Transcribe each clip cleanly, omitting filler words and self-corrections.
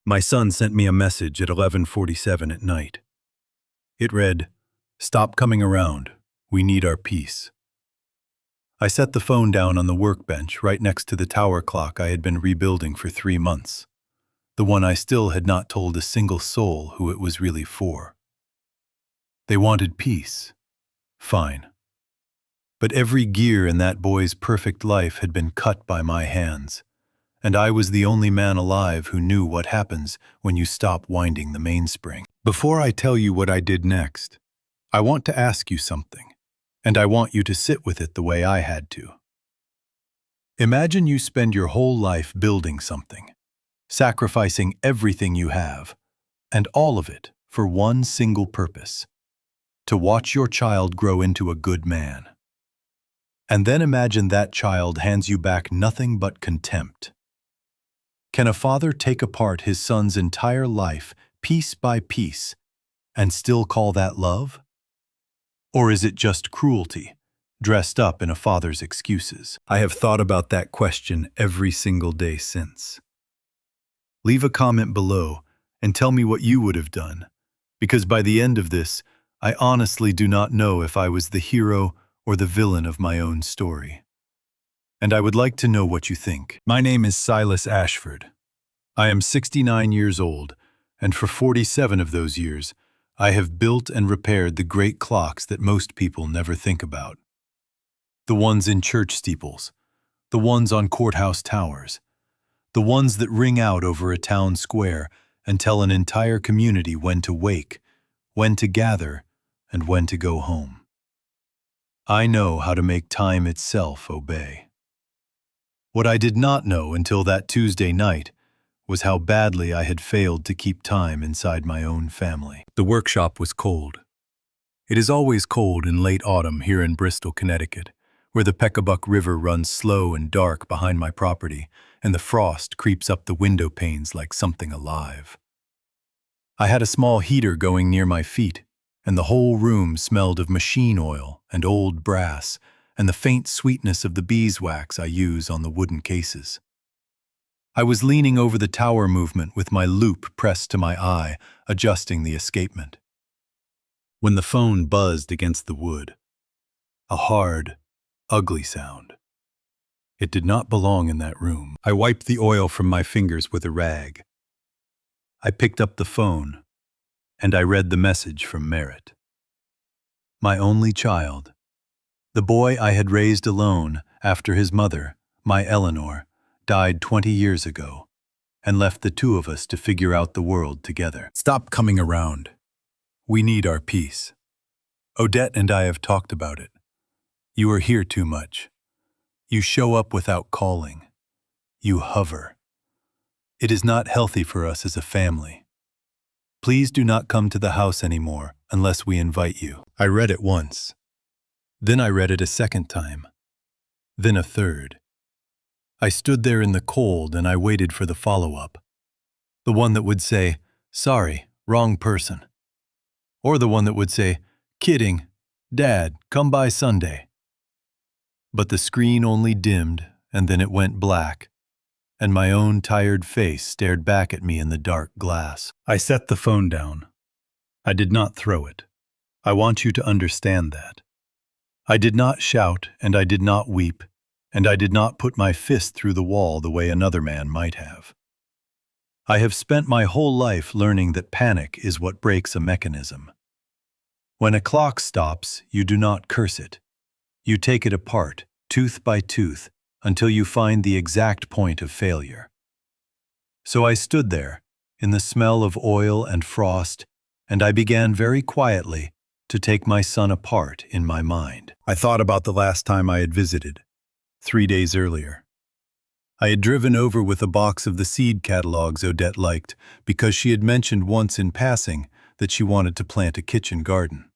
My son sent me a message at 11:47 at night. It read, "Stop coming around. We need our peace." I set the phone down on the workbench right next to the tower clock I had been rebuilding for 3 months, the one I still had not told a single soul who it was really for. They wanted peace. Fine. But every gear in that boy's perfect life had been cut by my hands, and I was the only man alive who knew what happens when you stop winding the mainspring. Before I tell you what I did next, I want to ask you something, and I want you to sit with it the way I had to. Imagine you spend your whole life building something, sacrificing everything you have, and all of it for one single purpose: to watch your child grow into a good man. And then imagine that child hands you back nothing but contempt. Can a father take apart his son's entire life, piece by piece, and still call that love? Or is it just cruelty, dressed up in a father's excuses? I have thought about that question every single day since. Leave a comment below and tell me what you would have done, because by the end of this, I honestly do not know if I was the hero or the villain of my own story. And I would like to know what you think. My name is Silas Ashford. I am 69 years old, and for 47 of those years, I have built and repaired the great clocks that most people never think about. The ones in church steeples, the ones on courthouse towers, the ones that ring out over a town square and tell an entire community when to wake, when to gather, and when to go home. I know how to make time itself obey. What I did not know until that Tuesday night was how badly I had failed to keep time inside my own family. The workshop was cold. It is always cold in late autumn here in Bristol, Connecticut, where the Peckabuck River runs slow and dark behind my property, and the frost creeps up the window panes like something alive. I had a small heater going near my feet, and the whole room smelled of machine oil and old brass and the faint sweetness of the beeswax I use on the wooden cases. I was leaning over the tower movement with my loupe pressed to my eye, adjusting the escapement, when the phone buzzed against the wood. A hard, ugly sound. It did not belong in that room. I wiped the oil from my fingers with a rag. I picked up the phone, and I read the message from Merritt. My only child, the boy I had raised alone after his mother, my Eleanor, died 20 years ago, and left the two of us to figure out the world together. Stop coming around. We need our peace. Odette and I have talked about it. You are here too much. You show up without calling. You hover. It is not healthy for us as a family. Please do not come to the house anymore unless we invite you. I read it once. Then I read it a second time. Then a third. I stood there in the cold and I waited for the follow-up. The one that would say, "Sorry, wrong person." Or the one that would say, "Kidding, Dad, come by Sunday." But the screen only dimmed, and then it went black, and my own tired face stared back at me in the dark glass. I set the phone down. I did not throw it. I want you to understand that. I did not shout, and I did not weep, and I did not put my fist through the wall the way another man might have. I have spent my whole life learning that panic is what breaks a mechanism. When a clock stops, you do not curse it. You take it apart, tooth by tooth, until you find the exact point of failure. So I stood there, in the smell of oil and frost, and I began very quietly to take my son apart in my mind. I thought about the last time I had visited, 3 days earlier. I had driven over with a box of the seed catalogs Odette liked because she had mentioned once in passing that she wanted to plant a kitchen garden.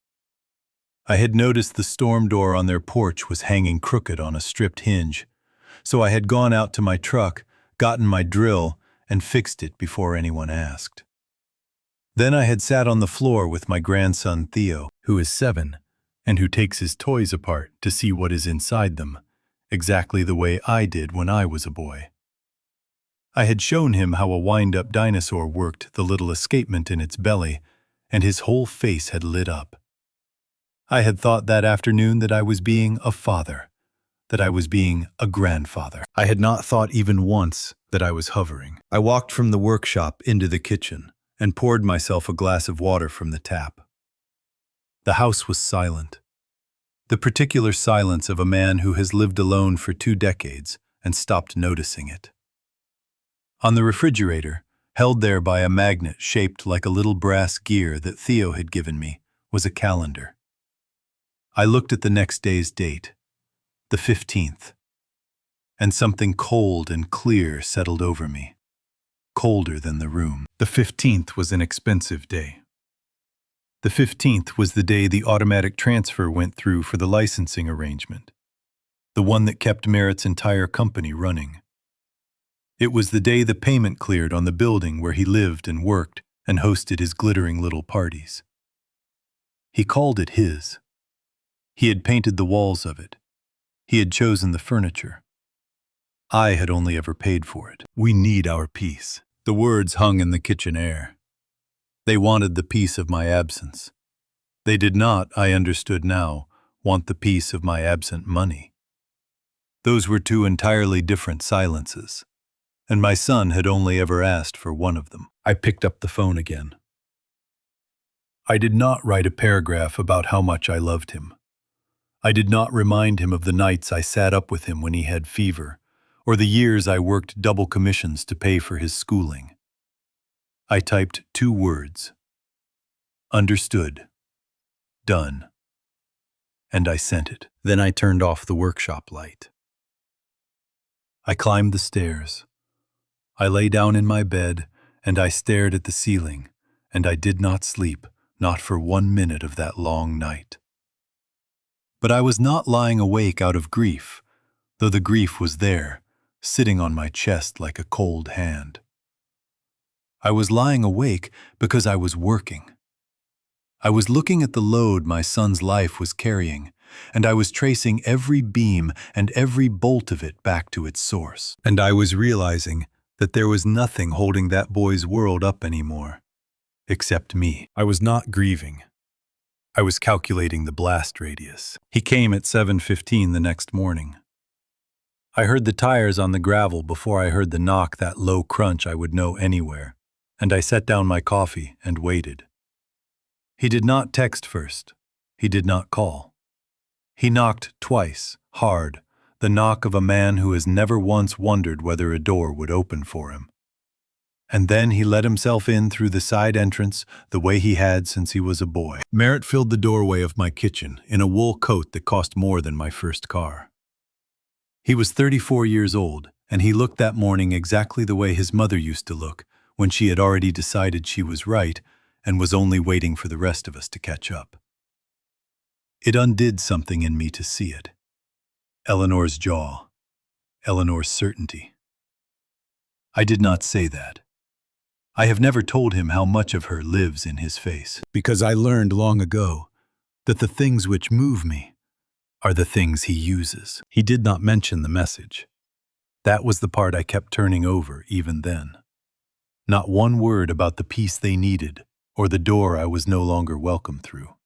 I had noticed the storm door on their porch was hanging crooked on a stripped hinge, so I had gone out to my truck, gotten my drill, and fixed it before anyone asked. Then I had sat on the floor with my grandson Theo, who is 7, and who takes his toys apart to see what is inside them, exactly the way I did when I was a boy. I had shown him how a wind-up dinosaur worked the little escapement in its belly, and his whole face had lit up. I had thought that afternoon that I was being a father, that I was being a grandfather. I had not thought even once that I was hovering. I walked from the workshop into the kitchen and poured myself a glass of water from the tap. The house was silent. The particular silence of a man who has lived alone for 2 decades and stopped noticing it. On the refrigerator, held there by a magnet shaped like a little brass gear that Theo had given me, was a calendar. I looked at the next day's date, the 15th, and something cold and clear settled over me, colder than the room. The 15th was an expensive day. The 15th was the day the automatic transfer went through for the licensing arrangement, the one that kept Merritt's entire company running. It was the day the payment cleared on the building where he lived and worked and hosted his glittering little parties. He called it his. He had painted the walls of it. He had chosen the furniture. I had only ever paid for it. We need our peace. The words hung in the kitchen air. They wanted the peace of my absence. They did not, I understood now, want the peace of my absent money. Those were 2 entirely different silences, and my son had only ever asked for one of them. I picked up the phone again. I did not write a paragraph about how much I loved him. I did not remind him of the nights I sat up with him when he had fever, or the years I worked double commissions to pay for his schooling. I typed 2 words. Understood. Done. And I sent it. Then I turned off the workshop light. I climbed the stairs. I lay down in my bed, and I stared at the ceiling, and I did not sleep, not for 1 minute of that long night. But I was not lying awake out of grief, though the grief was there, sitting on my chest like a cold hand. I was lying awake because I was working. I was looking at the load my son's life was carrying, and I was tracing every beam and every bolt of it back to its source. And I was realizing that there was nothing holding that boy's world up anymore, except me. I was not grieving. I was calculating the blast radius. He came at 7:15 the next morning. I heard the tires on the gravel before I heard the knock, that low crunch I would know anywhere, and I set down my coffee and waited. He did not text first. He did not call. He knocked twice, hard, the knock of a man who has never once wondered whether a door would open for him. And then he let himself in through the side entrance the way he had since he was a boy. Merritt filled the doorway of my kitchen in a wool coat that cost more than my first car. He was 34 years old, and he looked that morning exactly the way his mother used to look when she had already decided she was right and was only waiting for the rest of us to catch up. It undid something in me to see it. Eleanor's jaw. Eleanor's certainty. I did not say that. I have never told him how much of her lives in his face, because I learned long ago that the things which move me are the things he uses. He did not mention the message. That was the part I kept turning over even then. Not one word about the peace they needed or the door I was no longer welcome through.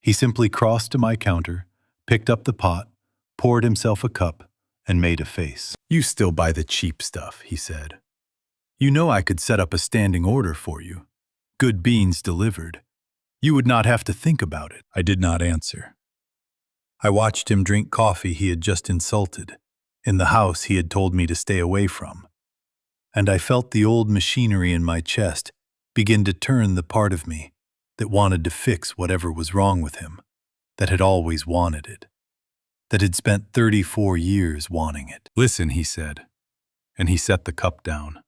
He simply crossed to my counter, picked up the pot, poured himself a cup, and made a face. "You still buy the cheap stuff," he said. "You know I could set up a standing order for you. Good beans delivered. You would not have to think about it." I did not answer. I watched him drink coffee he had just insulted, in the house he had told me to stay away from. And I felt the old machinery in my chest begin to turn the part of me that wanted to fix whatever was wrong with him, that had always wanted it, that had spent 34 years wanting it. "Listen," he said, and he set the cup down.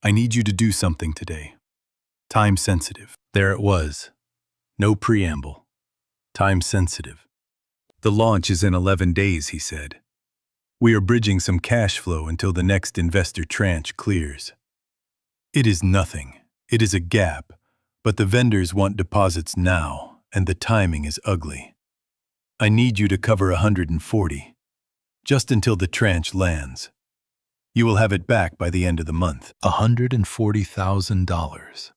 "I need you to do something today. Time sensitive." There it was. No preamble. Time sensitive. "The launch is in 11 days, he said. "We are bridging some cash flow until the next investor tranche clears. It is nothing. It is a gap, but the vendors want deposits now, and the timing is ugly. I need you to cover 140, just until the tranche lands. You will have it back by the end of the month. $140,000.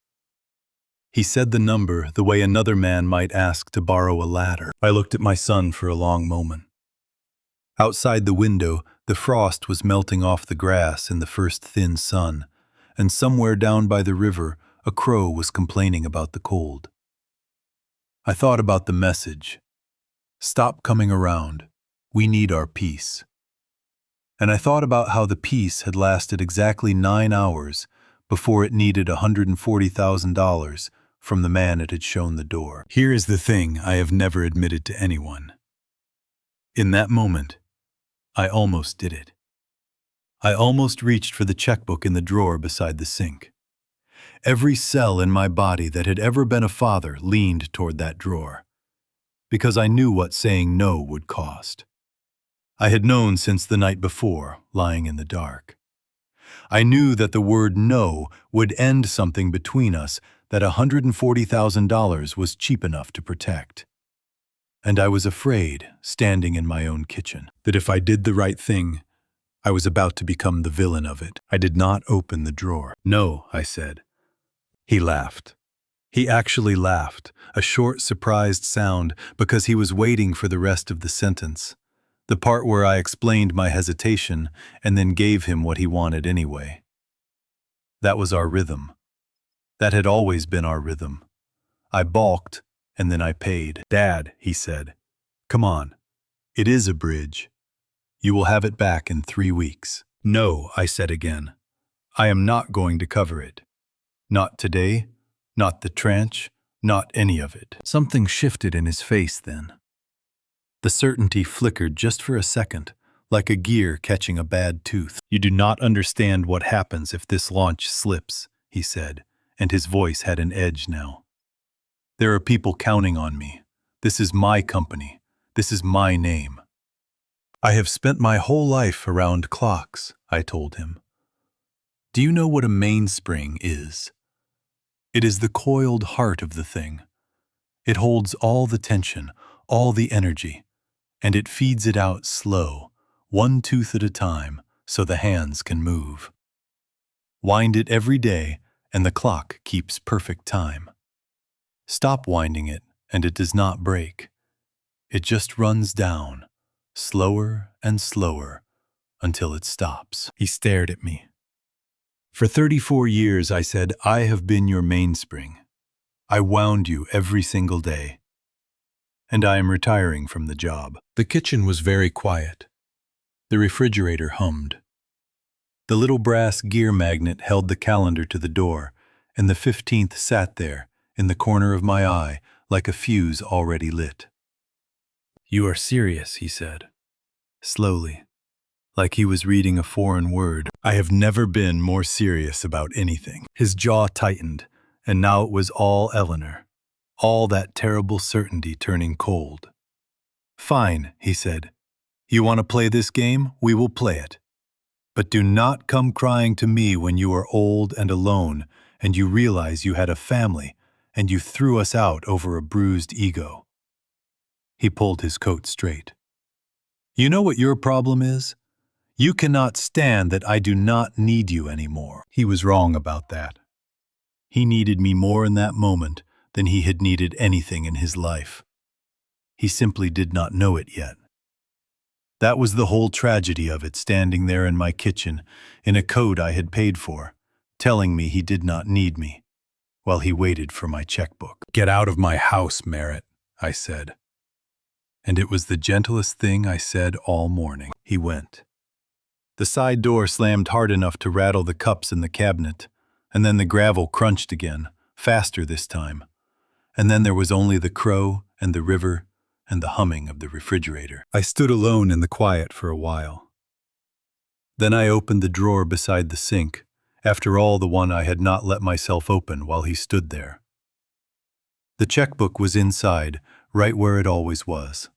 He said the number the way another man might ask to borrow a ladder. I looked at my son for a long moment. Outside the window, the frost was melting off the grass in the first thin sun, and somewhere down by the river, a crow was complaining about the cold. I thought about the message. Stop coming around. We need our peace. And I thought about how the peace had lasted exactly 9 hours before it needed $140,000 from the man it had shown the door. Here is the thing I have never admitted to anyone. In that moment, I almost did it. I almost reached for the checkbook in the drawer beside the sink. Every cell in my body that had ever been a father leaned toward that drawer, because I knew what saying no would cost. I had known since the night before, lying in the dark. I knew that the word no would end something between us that $140,000 was cheap enough to protect. And I was afraid, standing in my own kitchen, that if I did the right thing, I was about to become the villain of it. I did not open the drawer. No, I said. He laughed. He actually laughed, a short, surprised sound, because he was waiting for the rest of the sentence, the part where I explained my hesitation and then gave him what he wanted anyway. That was our rhythm. That had always been our rhythm. I balked, and then I paid. Dad, he said, come on. It is a bridge. You will have it back in 3 weeks. No, I said again. I am not going to cover it. Not today, not the tranche, not any of it. Something shifted in his face then. The certainty flickered just for a second, like a gear catching a bad tooth. You do not understand what happens if this launch slips, he said, and his voice had an edge now. There are people counting on me. This is my company. This is my name. I have spent my whole life around clocks, I told him. Do you know what a mainspring is? It is the coiled heart of the thing. It holds all the tension, all the energy, and it feeds it out slow, one tooth at a time, so the hands can move. Wind it every day, and the clock keeps perfect time. Stop winding it, and it does not break. It just runs down, slower and slower, until it stops. He stared at me. For 34 years, I said, I have been your mainspring. I wound you every single day. And I am retiring from the job. The kitchen was very quiet. The refrigerator hummed. The little brass gear magnet held the calendar to the door, and the 15th sat there, in the corner of my eye, like a fuse already lit. You are serious, he said, slowly, like he was reading a foreign word. I have never been more serious about anything. His jaw tightened, and now it was all Eleanor, all that terrible certainty turning cold. Fine, he said. You want to play this game? We will play it. But do not come crying to me when you are old and alone, and you realize you had a family, and you threw us out over a bruised ego. He pulled his coat straight. You know what your problem is? You cannot stand that I do not need you anymore. He was wrong about that. He needed me more in that moment than he had needed anything in his life. He simply did not know it yet. That was the whole tragedy of it, standing there in my kitchen, in a coat I had paid for, telling me he did not need me, while he waited for my checkbook. Get out of my house, Merritt, I said. And it was the gentlest thing I said all morning. He went. The side door slammed hard enough to rattle the cups in the cabinet, and then the gravel crunched again, faster this time. And then there was only the crow and the river and the humming of the refrigerator. I stood alone in the quiet for a while. Then I opened the drawer beside the sink, after all the one I had not let myself open while he stood there. The checkbook was inside, right where it always was.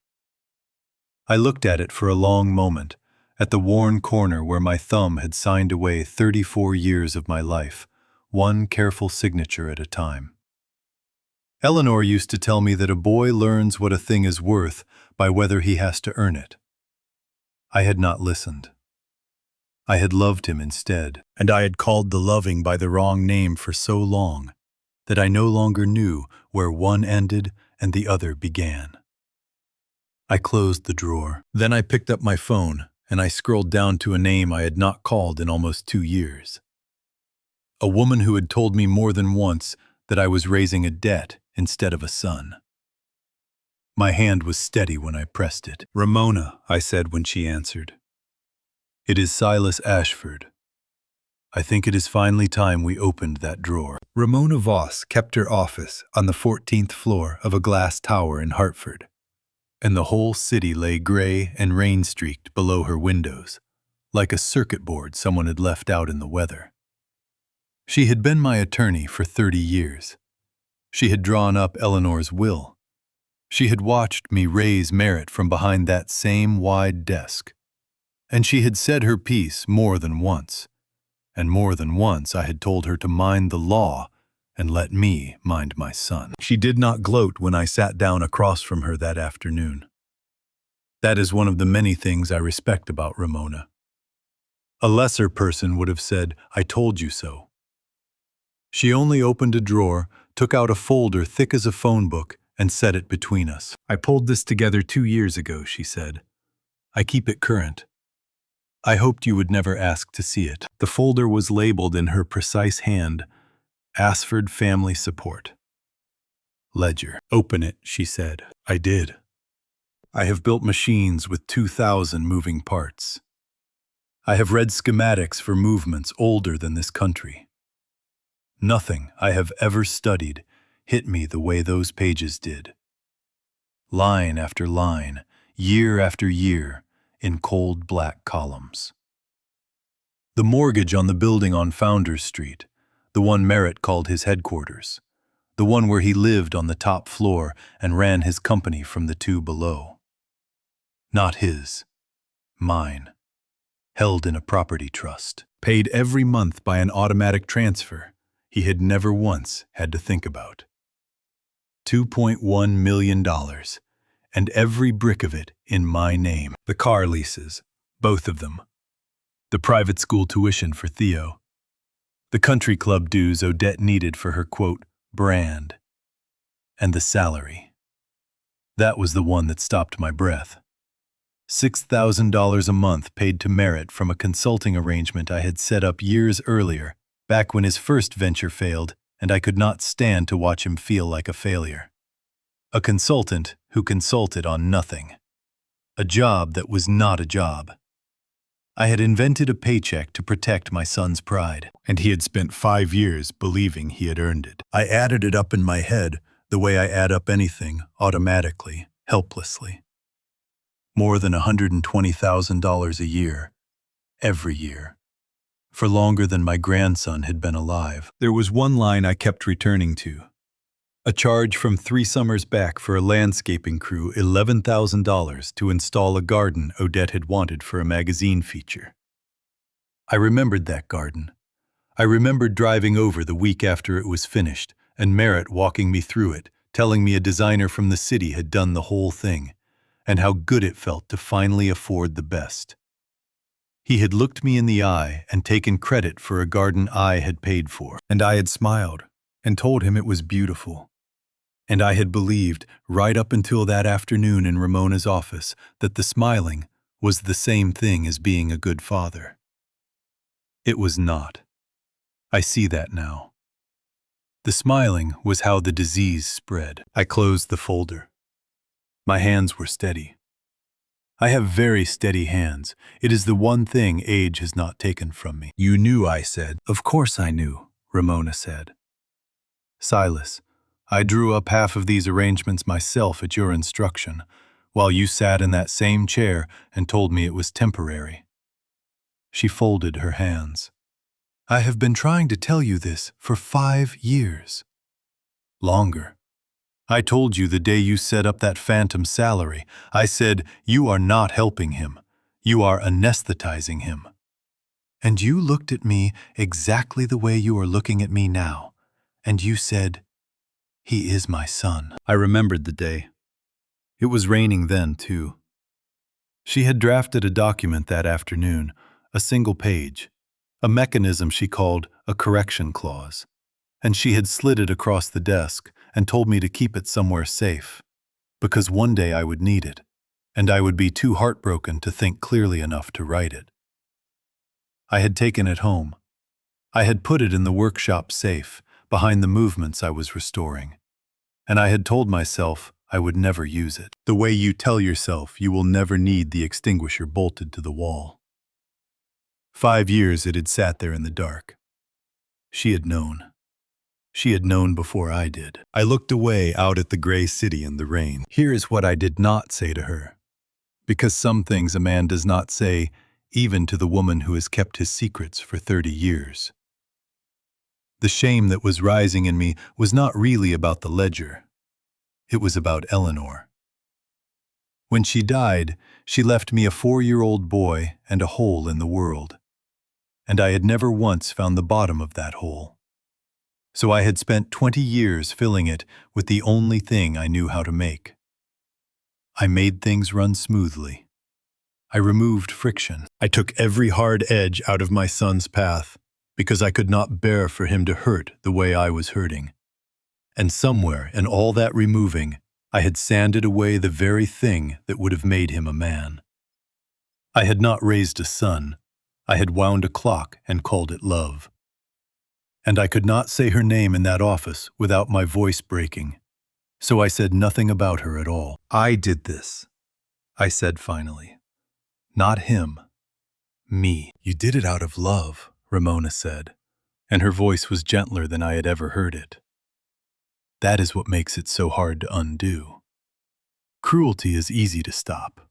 I looked at it for a long moment, at the worn corner where my thumb had signed away 34 years of my life, one careful signature at a time. Eleanor used to tell me that a boy learns what a thing is worth by whether he has to earn it. I had not listened. I had loved him instead, and I had called the loving by the wrong name for so long that I no longer knew where one ended and the other began. I closed the drawer. Then I picked up my phone and I scrolled down to a name I had not called in almost 2 years. A woman who had told me more than once that I was raising a debt instead of a son. My hand was steady when I pressed it. "Ramona," I said when she answered. "It is Silas Ashford. I think it is finally time we opened that drawer." Ramona Voss kept her office on the 14th floor of a glass tower in Hartford, and the whole city lay gray and rain-streaked below her windows, like a circuit board someone had left out in the weather. She had been my attorney for 30 years. She had drawn up Eleanor's will. She had watched me raise Merritt from behind that same wide desk. And she had said her piece more than once. And more than once I had told her to mind the law and let me mind my son. She did not gloat when I sat down across from her that afternoon. That is one of the many things I respect about Ramona. A lesser person would have said, "I told you so." She only opened a drawer, took out a folder thick as a phone book, and set it between us. "I pulled this together 2 years ago," she said. "I keep it current. I hoped you would never ask to see it." The folder was labeled in her precise hand, "Ashford Family Support. Ledger." "Open it," she said. I did. I have built machines with 2,000 moving parts. I have read schematics for movements older than this country. Nothing I have ever studied hit me the way those pages did. Line after line, year after year, in cold black columns. The mortgage on the building on Founders Street, the one Merritt called his headquarters, the one where he lived on the top floor and ran his company from the 2 below. Not his, mine, held in a property trust, paid every month by an automatic transfer he had never once had to think about. $2.1 million, and every brick of it in my name. The car leases, both of them. The private school tuition for Theo. The country club dues Odette needed for her, quote, brand. And the salary. That was the one that stopped my breath. $6,000 a month paid to Merritt from a consulting arrangement I had set up years earlier, back when his first venture failed, and I could not stand to watch him feel like a failure. A consultant who consulted on nothing. A job that was not a job. I had invented a paycheck to protect my son's pride, and he had spent 5 years believing he had earned it. I added it up in my head the way I add up anything, automatically, helplessly. More than $120,000 a year, every year. For longer than my grandson had been alive. There was one line I kept returning to. A charge from 3 summers back for a landscaping crew, $11,000 to install a garden Odette had wanted for a magazine feature. I remembered that garden. I remembered driving over the week after it was finished, and Merritt walking me through it, telling me a designer from the city had done the whole thing, and how good it felt to finally afford the best. He had looked me in the eye and taken credit for a garden I had paid for. And I had smiled and told him it was beautiful. And I had believed, right up until that afternoon in Ramona's office, that the smiling was the same thing as being a good father. It was not. I see that now. The smiling was how the disease spread. I closed the folder. My hands were steady. I have very steady hands. It is the one thing age has not taken from me. "You knew," I said. "Of course I knew," Ramona said. "Silas, I drew up half of these arrangements myself at your instruction, while you sat in that same chair and told me it was temporary." She folded her hands. "I have been trying to tell you this for 5 years. Longer. I told you the day you set up that phantom salary. I said, you are not helping him. You are anesthetizing him. And you looked at me exactly the way you are looking at me now, and you said, he is my son." I remembered the day. It was raining then, too. She had drafted a document that afternoon, a single page, a mechanism she called a correction clause, and she had slid it across the desk and told me to keep it somewhere safe, because one day I would need it, and I would be too heartbroken to think clearly enough to write it. I had taken it home. I had put it in the workshop safe, behind the movements I was restoring, and I had told myself I would never use it. The way you tell yourself you will never need the extinguisher bolted to the wall. 5 years it had sat there in the dark. She had known. She had known before I did. I looked away out at the gray city in the rain. Here is what I did not say to her. Because some things a man does not say, even to the woman who has kept his secrets for 30 years. The shame that was rising in me was not really about the ledger. It was about Eleanor. When she died, she left me a 4-year-old boy and a hole in the world. And I had never once found the bottom of that hole. So I had spent 20 years filling it with the only thing I knew how to make. I made things run smoothly. I removed friction. I took every hard edge out of my son's path because I could not bear for him to hurt the way I was hurting. And somewhere in all that removing, I had sanded away the very thing that would have made him a man. I had not raised a son. I had wound a clock and called it love. And I could not say her name in that office without my voice breaking. So I said nothing about her at all. I did this, I said finally. Not him. Me. You did it out of love, Ramona said, and her voice was gentler than I had ever heard it. That is what makes it so hard to undo. Cruelty is easy to stop.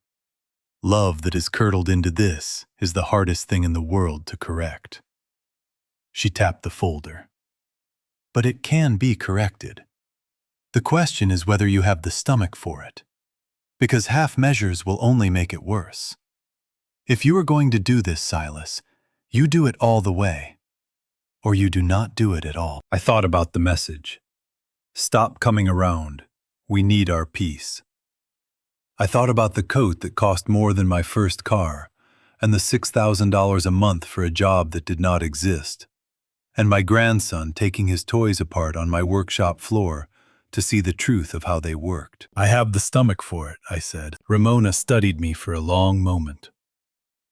Love that is curdled into this is the hardest thing in the world to correct. She tapped the folder. But it can be corrected. The question is whether you have the stomach for it. Because half measures will only make it worse. If you are going to do this, Silas, you do it all the way. Or you do not do it at all. I thought about the message. Stop coming around. We need our peace. I thought about the coat that cost more than my first car, and the $6,000 a month for a job that did not exist, and my grandson taking his toys apart on my workshop floor to see the truth of how they worked. I have the stomach for it, I said. Ramona studied me for a long moment.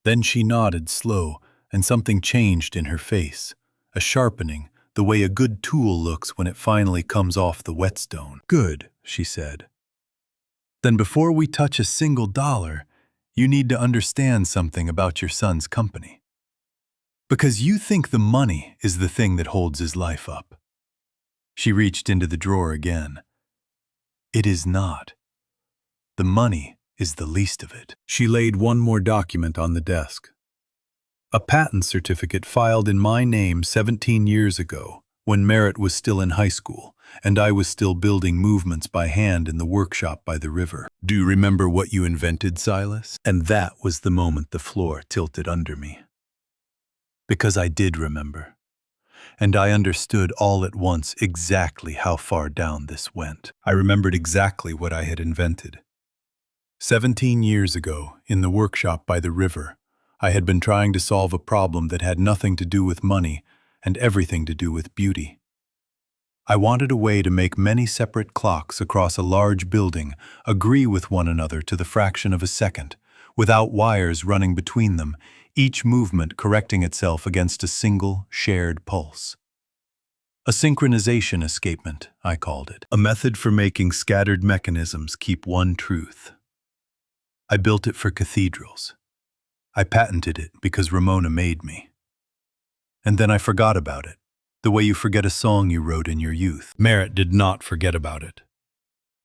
Then she nodded slow, and something changed in her face, a sharpening, the way a good tool looks when it finally comes off the whetstone. Good, she said. Then before we touch a single dollar, you need to understand something about your son's company. Because you think the money is the thing that holds his life up. She reached into the drawer again. It is not. The money is the least of it. She laid one more document on the desk. A patent certificate filed in my name 17 years ago, when Merritt was still in high school, and I was still building movements by hand in the workshop by the river. Do you remember what you invented, Silas? And that was the moment the floor tilted under me. Because I did remember. And I understood all at once exactly how far down this went. I remembered exactly what I had invented. 17 years ago, in the workshop by the river, I had been trying to solve a problem that had nothing to do with money and everything to do with beauty. I wanted a way to make many separate clocks across a large building agree with one another to the fraction of a second, without wires running between them, each movement correcting itself against a single, shared pulse. A synchronization escapement, I called it. A method for making scattered mechanisms keep one truth. I built it for cathedrals. I patented it because Ramona made me. And then I forgot about it, the way you forget a song you wrote in your youth. Merritt did not forget about it.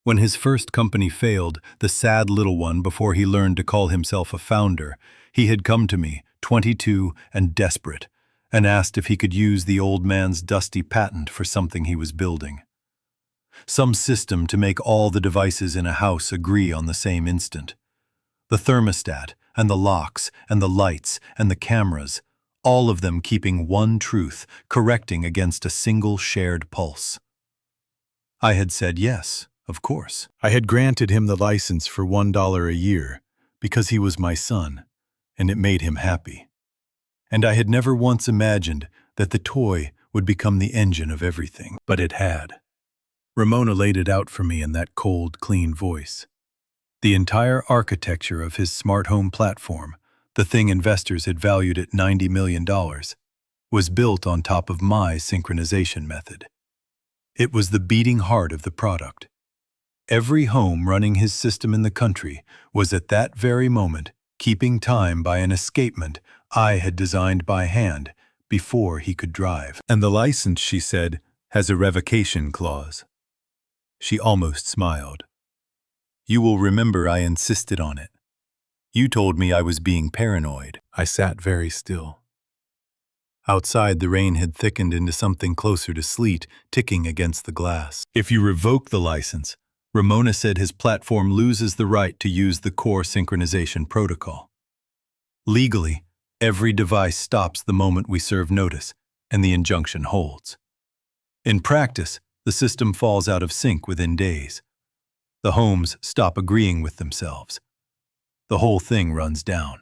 When his first company failed, the sad little one before he learned to call himself a founder, he had come to me, 22 and desperate, and asked if he could use the old man's dusty patent for something he was building. Some system to make all the devices in a house agree on the same instant. The thermostat, and the locks, and the lights, and the cameras, all of them keeping one truth, correcting against a single shared pulse. I had said yes, of course. I had granted him the license for $1 a year, because he was my son, and it made him happy. And I had never once imagined that the toy would become the engine of everything. But it had. Ramona laid it out for me in that cold, clean voice. The entire architecture of his smart home platform, the thing investors had valued at $90 million, was built on top of my synchronization method. It was the beating heart of the product. Every home running his system in the country was at that very moment keeping time by an escapement I had designed by hand before he could drive. And the license, she said, has a revocation clause. She almost smiled. You will remember I insisted on it. You told me I was being paranoid. I sat very still. Outside, the rain had thickened into something closer to sleet, ticking against the glass. If you revoke the license, Ramona said his platform loses the right to use the core synchronization protocol. Legally, every device stops the moment we serve notice, and the injunction holds. In practice, the system falls out of sync within days. The homes stop agreeing with themselves. The whole thing runs down.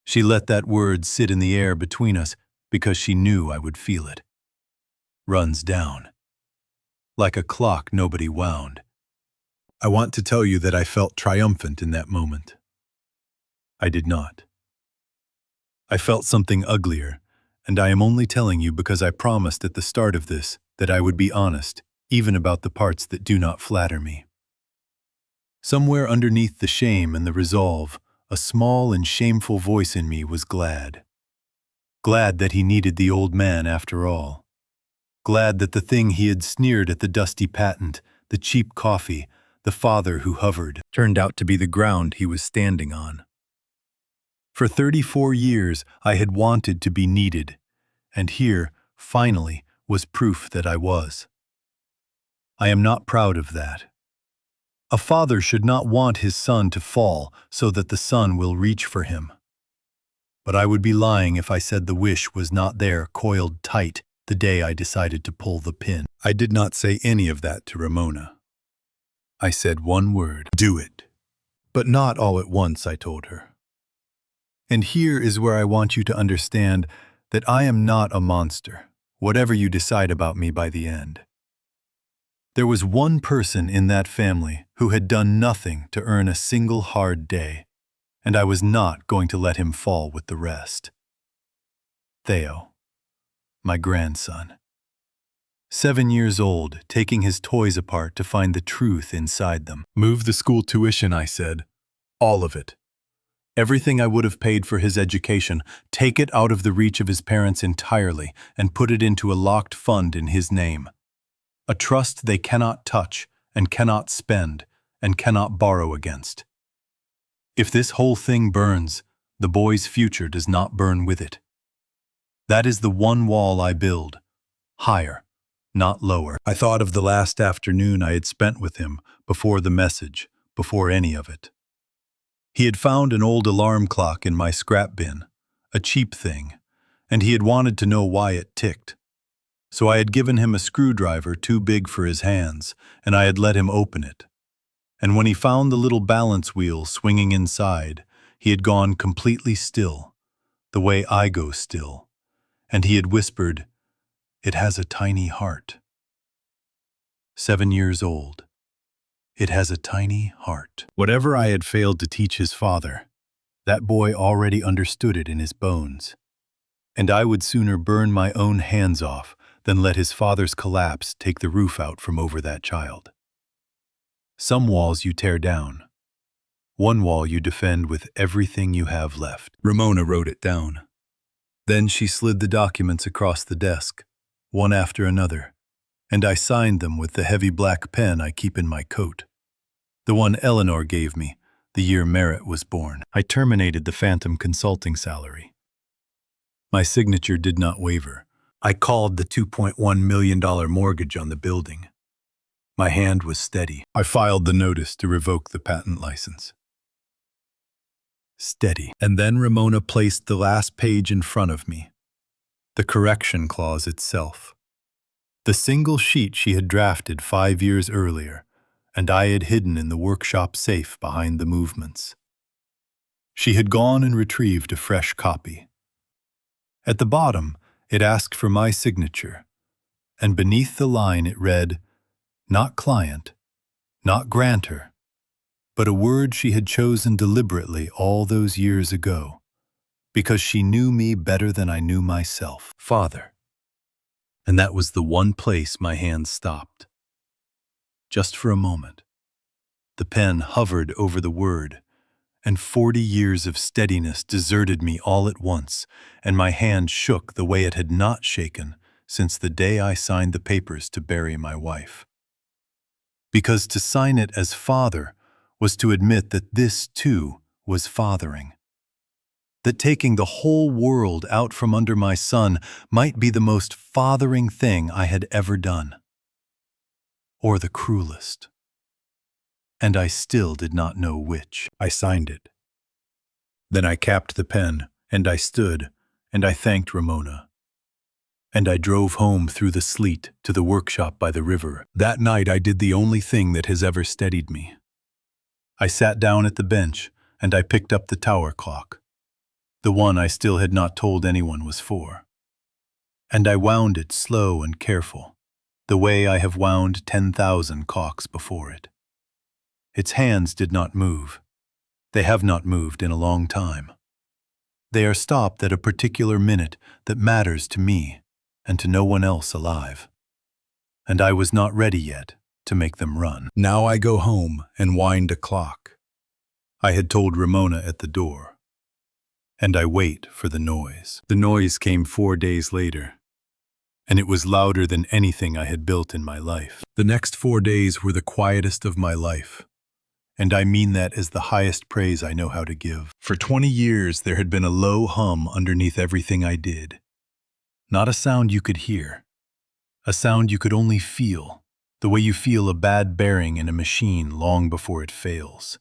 She let that word sit in the air between us because she knew I would feel it. Runs down. Like a clock nobody wound. I want to tell you that I felt triumphant in that moment. I did not. I felt something uglier, and I am only telling you because I promised at the start of this that I would be honest, even about the parts that do not flatter me. Somewhere underneath the shame and the resolve, a small and shameful voice in me was glad. Glad that he needed the old man after all. Glad that the thing he had sneered at, the dusty patent, the cheap coffee, the father who hovered, turned out to be the ground he was standing on. For 34 years I had wanted to be needed, and here, finally, was proof that I was. I am not proud of that. A father should not want his son to fall so that the son will reach for him. But I would be lying if I said the wish was not there, coiled tight, the day I decided to pull the pin. I did not say any of that to Ramona. I said one word, do it. But not all at once, I told her. And here is where I want you to understand that I am not a monster, whatever you decide about me by the end. There was one person in that family who had done nothing to earn a single hard day, and I was not going to let him fall with the rest. Theo, my grandson. 7 years old, taking his toys apart to find the truth inside them. Move the school tuition, I said. All of it. Everything I would have paid for his education, take it out of the reach of his parents entirely and put it into a locked fund in his name. A trust they cannot touch and cannot spend and cannot borrow against. If this whole thing burns, the boy's future does not burn with it. That is the one wall I build, higher, not lower. I thought of the last afternoon I had spent with him before the message, before any of it. He had found an old alarm clock in my scrap bin, a cheap thing, and he had wanted to know why it ticked. So I had given him a screwdriver too big for his hands, and I had let him open it. And when he found the little balance wheel swinging inside, he had gone completely still, the way I go still, and he had whispered, "It has a tiny heart." 7 years old. It has a tiny heart. Whatever I had failed to teach his father, that boy already understood it in his bones. And I would sooner burn my own hands off than let his father's collapse take the roof out from over that child. Some walls you tear down. One wall you defend with everything you have left. Ramona wrote it down. Then she slid the documents across the desk, one after another, and I signed them with the heavy black pen I keep in my coat. The one Eleanor gave me the year Merritt was born. I terminated the phantom consulting salary. My signature did not waver. I called the $2.1 million mortgage on the building. My hand was steady. I filed the notice to revoke the patent license. Steady. And then Ramona placed the last page in front of me. The correction clause itself. The single sheet she had drafted 5 years earlier, and I had hidden in the workshop safe behind the movements. She had gone and retrieved a fresh copy. At the bottom, it asked for my signature, and beneath the line it read, not client, not grantor, but a word she had chosen deliberately all those years ago, because she knew me better than I knew myself. Father. And that was the one place my hand stopped. Just for a moment. The pen hovered over the word, and 40 years of steadiness deserted me all at once, and my hand shook the way it had not shaken since the day I signed the papers to bury my wife. Because to sign it as father was to admit that this, too, was fathering. That taking the whole world out from under my son might be the most fathering thing I had ever done. Or the cruelest. And I still did not know which. I signed it. Then I capped the pen, and I stood, and I thanked Ramona. And I drove home through the sleet to the workshop by the river. That night I did the only thing that has ever steadied me. I sat down at the bench, and I picked up the tower clock, the one I still had not told anyone was for. And I wound it slow and careful, the way I have wound 10,000 clocks before it. Its hands did not move. They have not moved in a long time. They are stopped at a particular minute that matters to me and to no one else alive. And I was not ready yet to make them run. Now I go home and wind a clock. I had told Ramona at the door. And I wait for the noise. The noise came 4 days later, and it was louder than anything I had built in my life. The next 4 days were the quietest of my life, and I mean that as the highest praise I know how to give. For 20 years there had been a low hum underneath everything I did. Not a sound you could hear. A sound you could only feel, the way you feel a bad bearing in a machine long before it fails.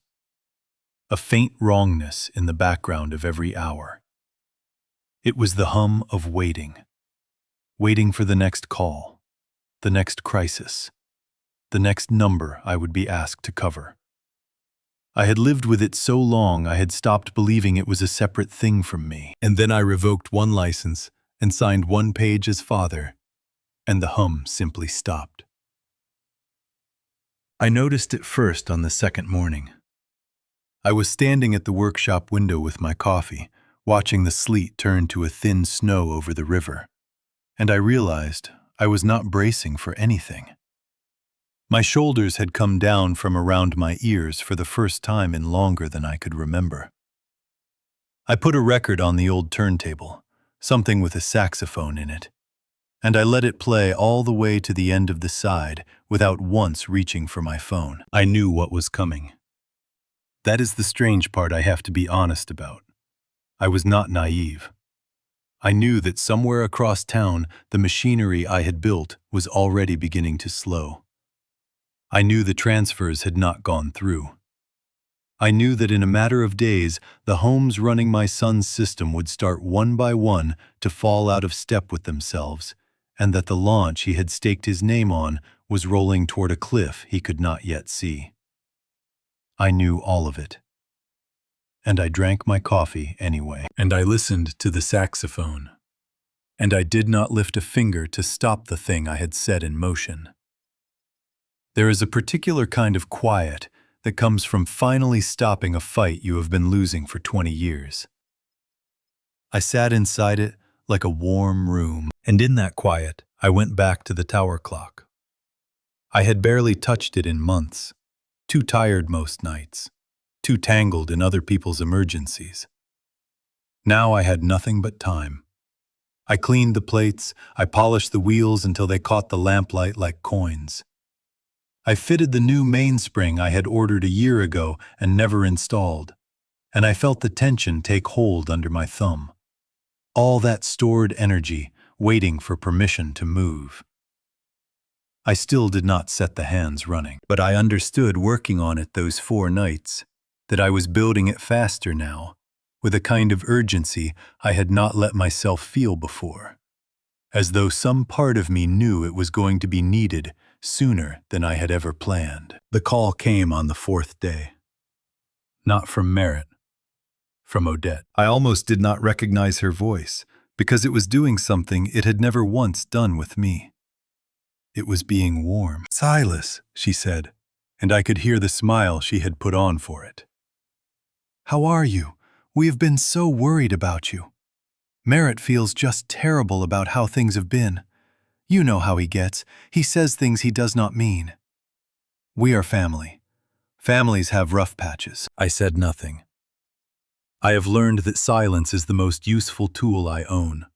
A faint wrongness in the background of every hour. It was the hum of waiting. Waiting for the next call, the next crisis, the next number I would be asked to cover. I had lived with it so long I had stopped believing it was a separate thing from me. And then I revoked one license and signed one page as father, and the hum simply stopped. I noticed it first on the second morning. I was standing at the workshop window with my coffee, watching the sleet turn to a thin snow over the river, and I realized I was not bracing for anything. My shoulders had come down from around my ears for the first time in longer than I could remember. I put a record on the old turntable, something with a saxophone in it, and I let it play all the way to the end of the side without once reaching for my phone. I knew what was coming. That is the strange part I have to be honest about. I was not naive. I knew that somewhere across town the machinery I had built was already beginning to slow. I knew the transfers had not gone through. I knew that in a matter of days, the homes running my son's system would start one by one to fall out of step with themselves, and that the launch he had staked his name on was rolling toward a cliff he could not yet see. I knew all of it. And I drank my coffee anyway. And I listened to the saxophone. And I did not lift a finger to stop the thing I had set in motion. There is a particular kind of quiet that comes from finally stopping a fight you have been losing for 20 years. I sat inside it like a warm room, and in that quiet, I went back to the tower clock. I had barely touched it in months, too tired most nights, too tangled in other people's emergencies. Now I had nothing but time. I cleaned the plates, I polished the wheels until they caught the lamplight like coins. I fitted the new mainspring I had ordered a year ago and never installed, and I felt the tension take hold under my thumb. All that stored energy waiting for permission to move. I still did not set the hands running, but I understood working on it those 4 nights, that I was building it faster now, with a kind of urgency I had not let myself feel before, as though some part of me knew it was going to be needed sooner than I had ever planned. The call came on the 4th day. Not from Merritt, from Odette. I almost did not recognize her voice, because it was doing something it had never once done with me. It was being warm. "Silas," she said, and I could hear the smile she had put on for it. "How are you? We have been so worried about you. Merritt feels just terrible about how things have been. You know how he gets. He says things he does not mean. We are family. Families have rough patches." I said nothing. I have learned that silence is the most useful tool I own.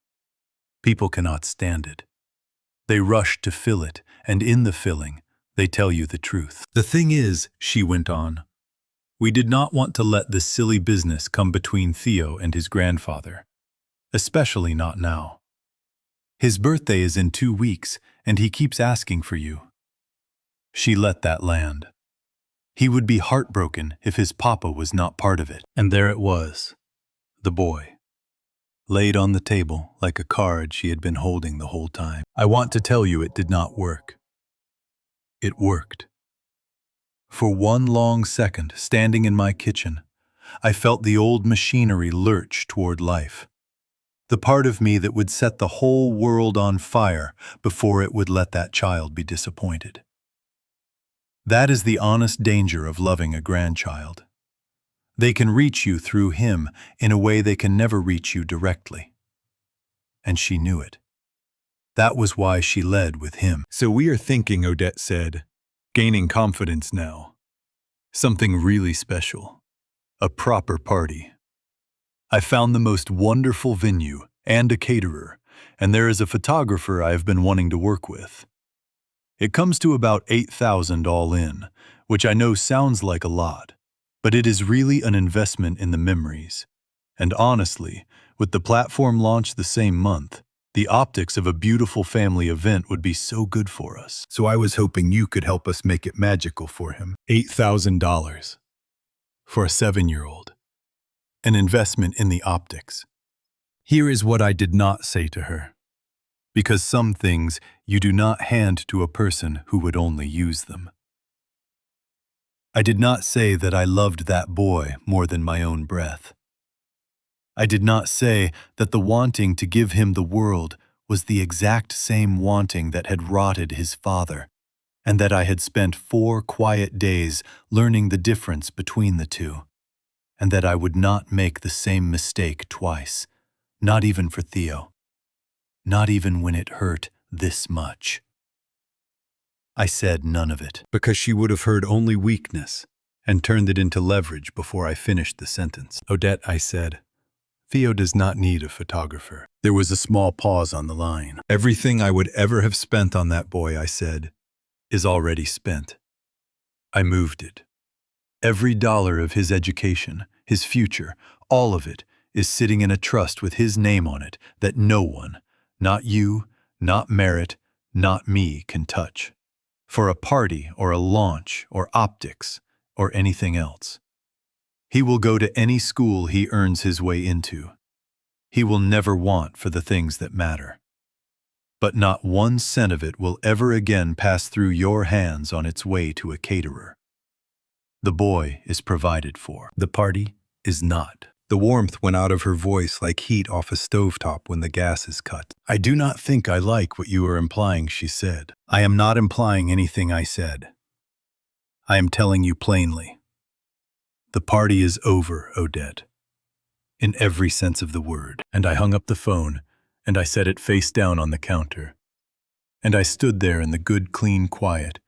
People cannot stand it. They rush to fill it, and in the filling, they tell you the truth. "The thing is," she went on, "we did not want to let this silly business come between Theo and his grandfather. Especially not now. His birthday is in 2 weeks, and he keeps asking for you." She let that land. He would be heartbroken if his papa was not part of it. And there it was, the boy, laid on the table like a card she had been holding the whole time. I want to tell you it did not work. It worked. For one long second, standing in my kitchen, I felt the old machinery lurch toward life. The part of me that would set the whole world on fire before it would let that child be disappointed. That is the honest danger of loving a grandchild. They can reach you through him in a way they can never reach you directly. And she knew it. That was why she led with him. "So we are thinking," Odette said, gaining confidence now. "Something really special. A proper party. I found the most wonderful venue and a caterer, and there is a photographer I have been wanting to work with. It comes to about $8,000 all in, which I know sounds like a lot, but it is really an investment in the memories. And honestly, with the platform launch the same month, the optics of a beautiful family event would be so good for us. So I was hoping you could help us make it magical for him." $8,000. For a 7-year-old. An investment in the optics. Here is what I did not say to her. Because some things you do not hand to a person who would only use them. I did not say that I loved that boy more than my own breath. I did not say that the wanting to give him the world was the exact same wanting that had rotted his father, and that I had spent 4 quiet days learning the difference between the two, and that I would not make the same mistake twice, not even for Theo, not even when it hurt this much. I said none of it, because she would have heard only weakness and turned it into leverage before I finished the sentence. "Odette," I said, "Theo does not need a photographer." There was a small pause on the line. "Everything I would ever have spent on that boy," I said, "is already spent." I moved it. Every dollar of his education, his future, all of it is sitting in a trust with his name on it that no one, not you, not Merritt, not me, can touch. For a party or a launch or optics or anything else. He will go to any school he earns his way into. He will never want for the things that matter. But not 1 cent of it will ever again pass through your hands on its way to a caterer. The boy is provided for. The party is not. The warmth went out of her voice like heat off a stovetop when the gas is cut. "I do not think I like what you are implying," she said. "I am not implying anything I said. I am telling you plainly. The party is over, Odette. In every sense of the word." And I hung up the phone, and I set it face down on the counter. And I stood there in the good, clean quiet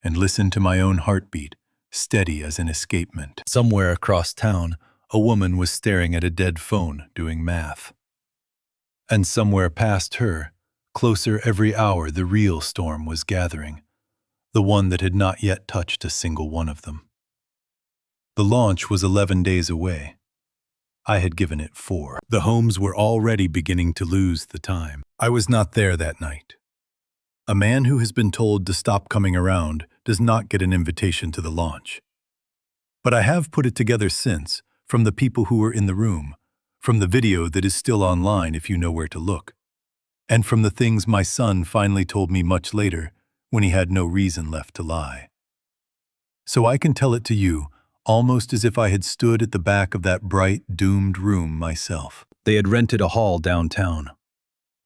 and listened to my own heartbeat, steady as an escapement. Somewhere across town, a woman was staring at a dead phone doing math. And somewhere past her, closer every hour, the real storm was gathering, the one that had not yet touched a single one of them. The launch was 11 days away. I had given it 4. The homes were already beginning to lose the time. I was not there that night. A man who has been told to stop coming around does not get an invitation to the launch. But I have put it together since, from the people who were in the room, from the video that is still online if you know where to look, and from the things my son finally told me much later when he had no reason left to lie. So I can tell it to you, almost as if I had stood at the back of that bright, doomed room myself. They had rented a hall downtown,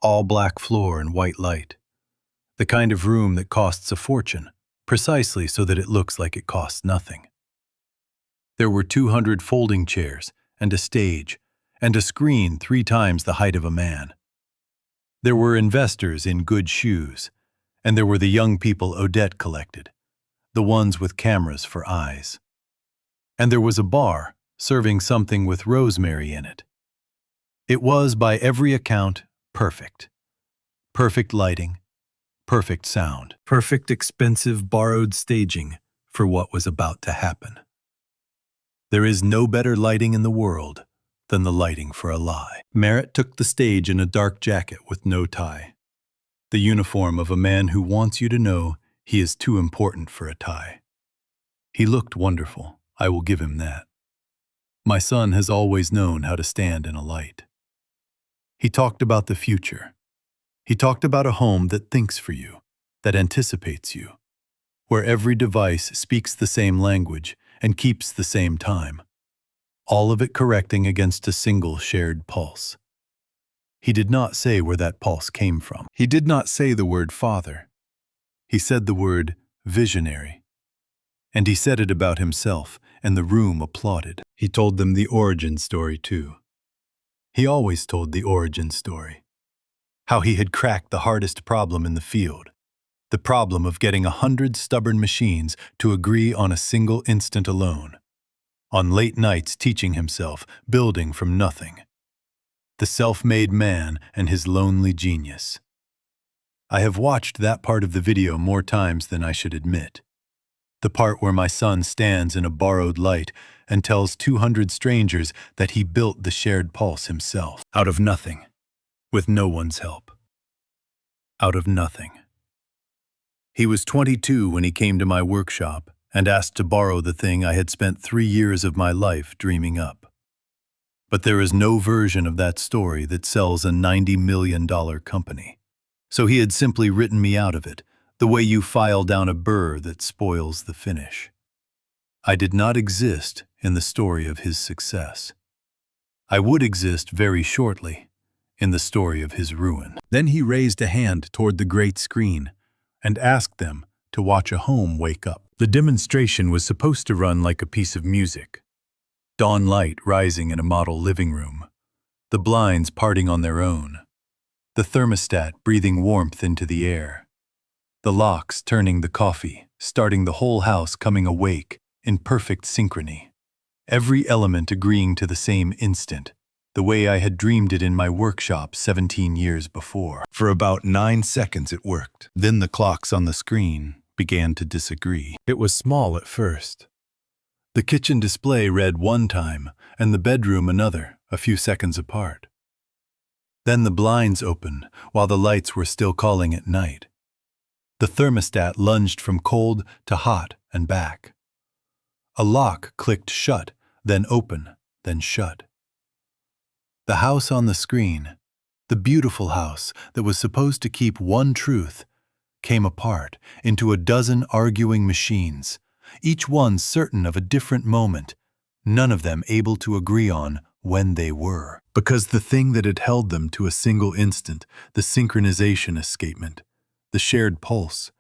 all black floor and white light, the kind of room that costs a fortune, precisely so that it looks like it costs nothing. There were 200 folding chairs and a stage and a screen 3 times the height of a man. There were investors in good shoes, and there were the young people Odette collected, the ones with cameras for eyes. And there was a bar serving something with rosemary in it. It was, by every account, perfect. Perfect lighting, perfect sound, perfect expensive borrowed staging for what was about to happen. There is no better lighting in the world than the lighting for a lie. Merritt took the stage in a dark jacket with no tie, the uniform of a man who wants you to know he is too important for a tie. He looked wonderful, I will give him that. My son has always known how to stand in a light. He talked about the future. He talked about a home that thinks for you, that anticipates you, where every device speaks the same language and keeps the same time, all of it correcting against a single shared pulse. He did not say where that pulse came from. He did not say the word father. He said the word visionary. And he said it about himself, and the room applauded. He told them the origin story, too. He always told the origin story. How he had cracked the hardest problem in the field, the problem of getting 100 stubborn machines to agree on a single instant alone. On late nights teaching himself, building from nothing. The self-made man and his lonely genius. I have watched that part of the video more times than I should admit. The part where my son stands in a borrowed light and tells 200 strangers that he built the shared pulse himself. Out of nothing. With no one's help. Out of nothing. He was 22 when he came to my workshop and asked to borrow the thing I had spent 3 years of my life dreaming up. But there is no version of that story that sells a $90 million company. So he had simply written me out of it, the way you file down a burr that spoils the finish. I did not exist in the story of his success. I would exist very shortly in the story of his ruin. Then he raised a hand toward the great screen and asked them to watch a home wake up. The demonstration was supposed to run like a piece of music. Dawn light rising in a model living room, the blinds parting on their own, the thermostat breathing warmth into the air, the locks turning the coffee, starting the whole house coming awake in perfect synchrony, every element agreeing to the same instant, the way I had dreamed it in my workshop 17 years before. For about 9 seconds it worked. Then the clocks on the screen began to disagree. It was small at first. The kitchen display read one time and the bedroom another, a few seconds apart. Then the blinds opened while the lights were still calling at night. The thermostat lunged from cold to hot and back. A lock clicked shut, then open, then shut. The house on the screen, the beautiful house that was supposed to keep one truth, came apart into a dozen arguing machines, each one certain of a different moment, none of them able to agree on when they were. Because the thing that had held them to a single instant, the synchronization escapement, the shared pulse,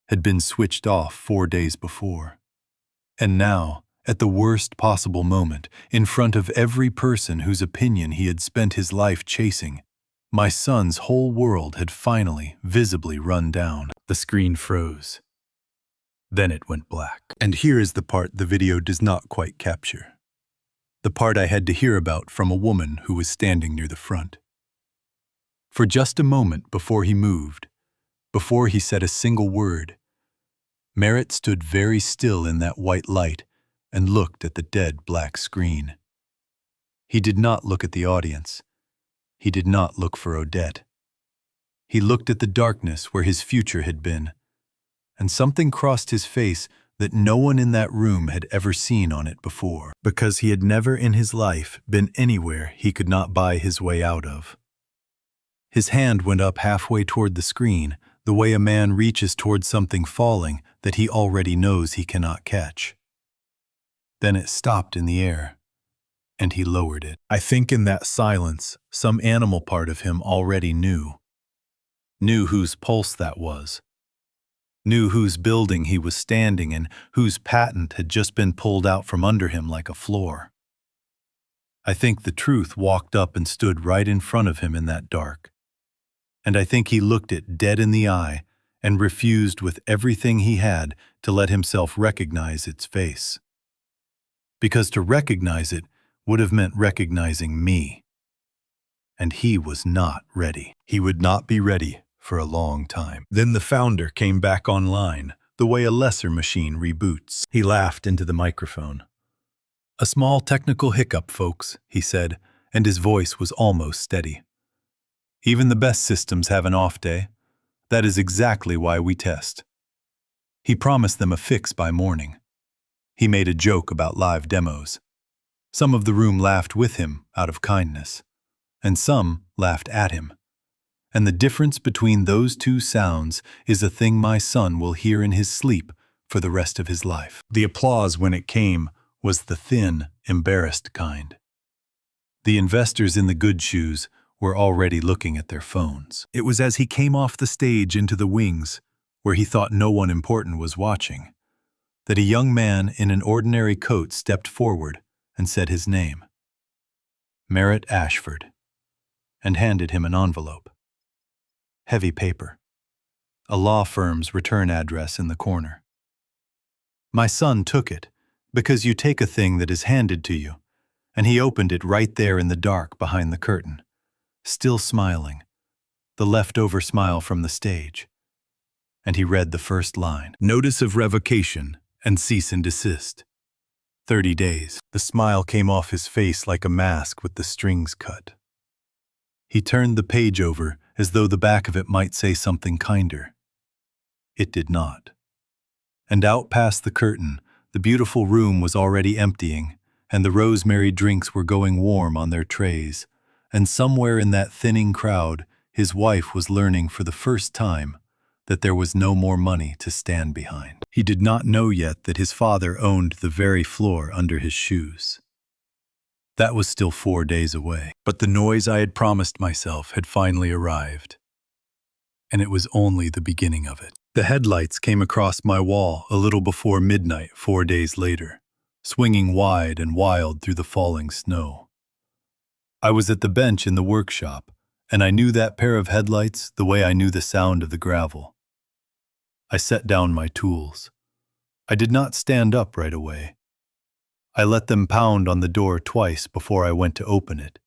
had been switched off 4 days before. And now, at the worst possible moment, in front of every person whose opinion he had spent his life chasing, my son's whole world had finally, visibly run down. The screen froze. Then it went black. And here is the part the video does not quite capture. The part I had to hear about from a woman who was standing near the front. For just a moment before he moved, before he said a single word, Merritt stood very still in that white light and looked at the dead black screen. He did not look at the audience. He did not look for Odette. He looked at the darkness where his future had been, and something crossed his face that no one in that room had ever seen on it before, because he had never in his life been anywhere he could not buy his way out of. His hand went up halfway toward the screen, the way a man reaches toward something falling that he already knows he cannot catch. Then it stopped in the air, and he lowered it. I think in that silence, some animal part of him already knew whose pulse that was, knew whose building he was standing in, whose patent had just been pulled out from under him like a floor. I think the truth walked up and stood right in front of him in that dark. And I think he looked it dead in the eye and refused with everything he had to let himself recognize its face. Because to recognize it would have meant recognizing me. And he was not ready. He would not be ready for a long time. Then the founder came back online, the way a lesser machine reboots. He laughed into the microphone. "A small technical hiccup, folks," he said, and his voice was almost steady. "Even the best systems have an off day. That is exactly why we test." He promised them a fix by morning. He made a joke about live demos. Some of the room laughed with him out of kindness, and some laughed at him. And the difference between those two sounds is a thing my son will hear in his sleep for the rest of his life. The applause, when it came, was the thin, embarrassed kind. The investors in the good shoes were already looking at their phones. It was as he came off the stage into the wings, where he thought no one important was watching, that a young man in an ordinary coat stepped forward and said his name, Merritt Ashford, and handed him an envelope. Heavy paper. A law firm's return address in the corner. My son took it, because you take a thing that is handed to you, and he opened it right there in the dark behind the curtain, still smiling, the leftover smile from the stage. And he read the first line, "Notice of revocation and cease and desist. 30 days. The smile came off his face like a mask with the strings cut. He turned the page over as though the back of it might say something kinder. It did not. And out past the curtain, the beautiful room was already emptying, and the rosemary drinks were going warm on their trays, and somewhere in that thinning crowd, his wife was learning for the first time that there was no more money to stand behind. He did not know yet that his father owned the very floor under his shoes. That was still 4 days away, but the noise I had promised myself had finally arrived. And it was only the beginning of it. The headlights came across my wall a little before midnight 4 days later, swinging wide and wild through the falling snow. I was at the bench in the workshop, and I knew that pair of headlights the way I knew the sound of the gravel. I set down my tools. I did not stand up right away. I let them pound on the door twice before I went to open it.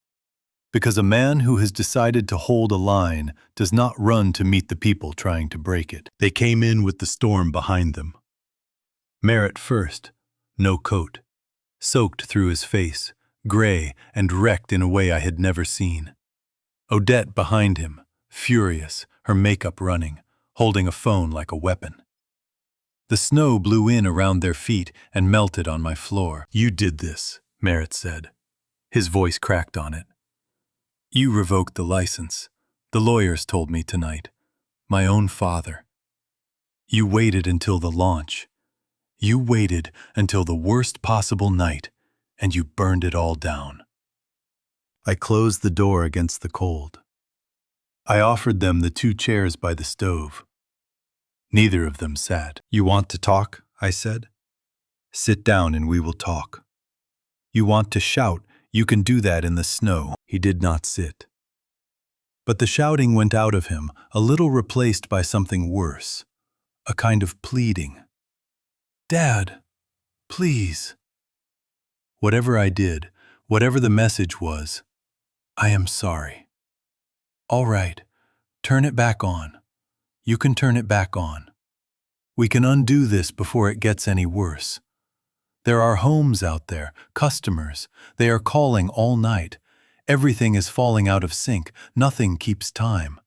Because a man who has decided to hold a line does not run to meet the people trying to break it. They came in with the storm behind them. Merritt first, no coat, soaked through his face, gray and wrecked in a way I had never seen. Odette behind him, furious, her makeup running, holding a phone like a weapon. The snow blew in around their feet and melted on my floor. "You did this," Merritt said. His voice cracked on it. "You revoked the license. The lawyers told me tonight. My own father. You waited until the launch. You waited until the worst possible night, and you burned it all down." I closed the door against the cold. I offered them the 2 chairs by the stove. Neither of them sat. "You want to talk?" I said. "Sit down and we will talk. You want to shout? You can do that in the snow." He did not sit. But the shouting went out of him, a little replaced by something worse, a kind of pleading. "Dad, please." Whatever I did, whatever the message was, I am sorry. All right, turn it back on. You can turn it back on. We can undo this before it gets any worse. There are homes out there, customers. They are calling all night. Everything is falling out of sync. Nothing keeps time.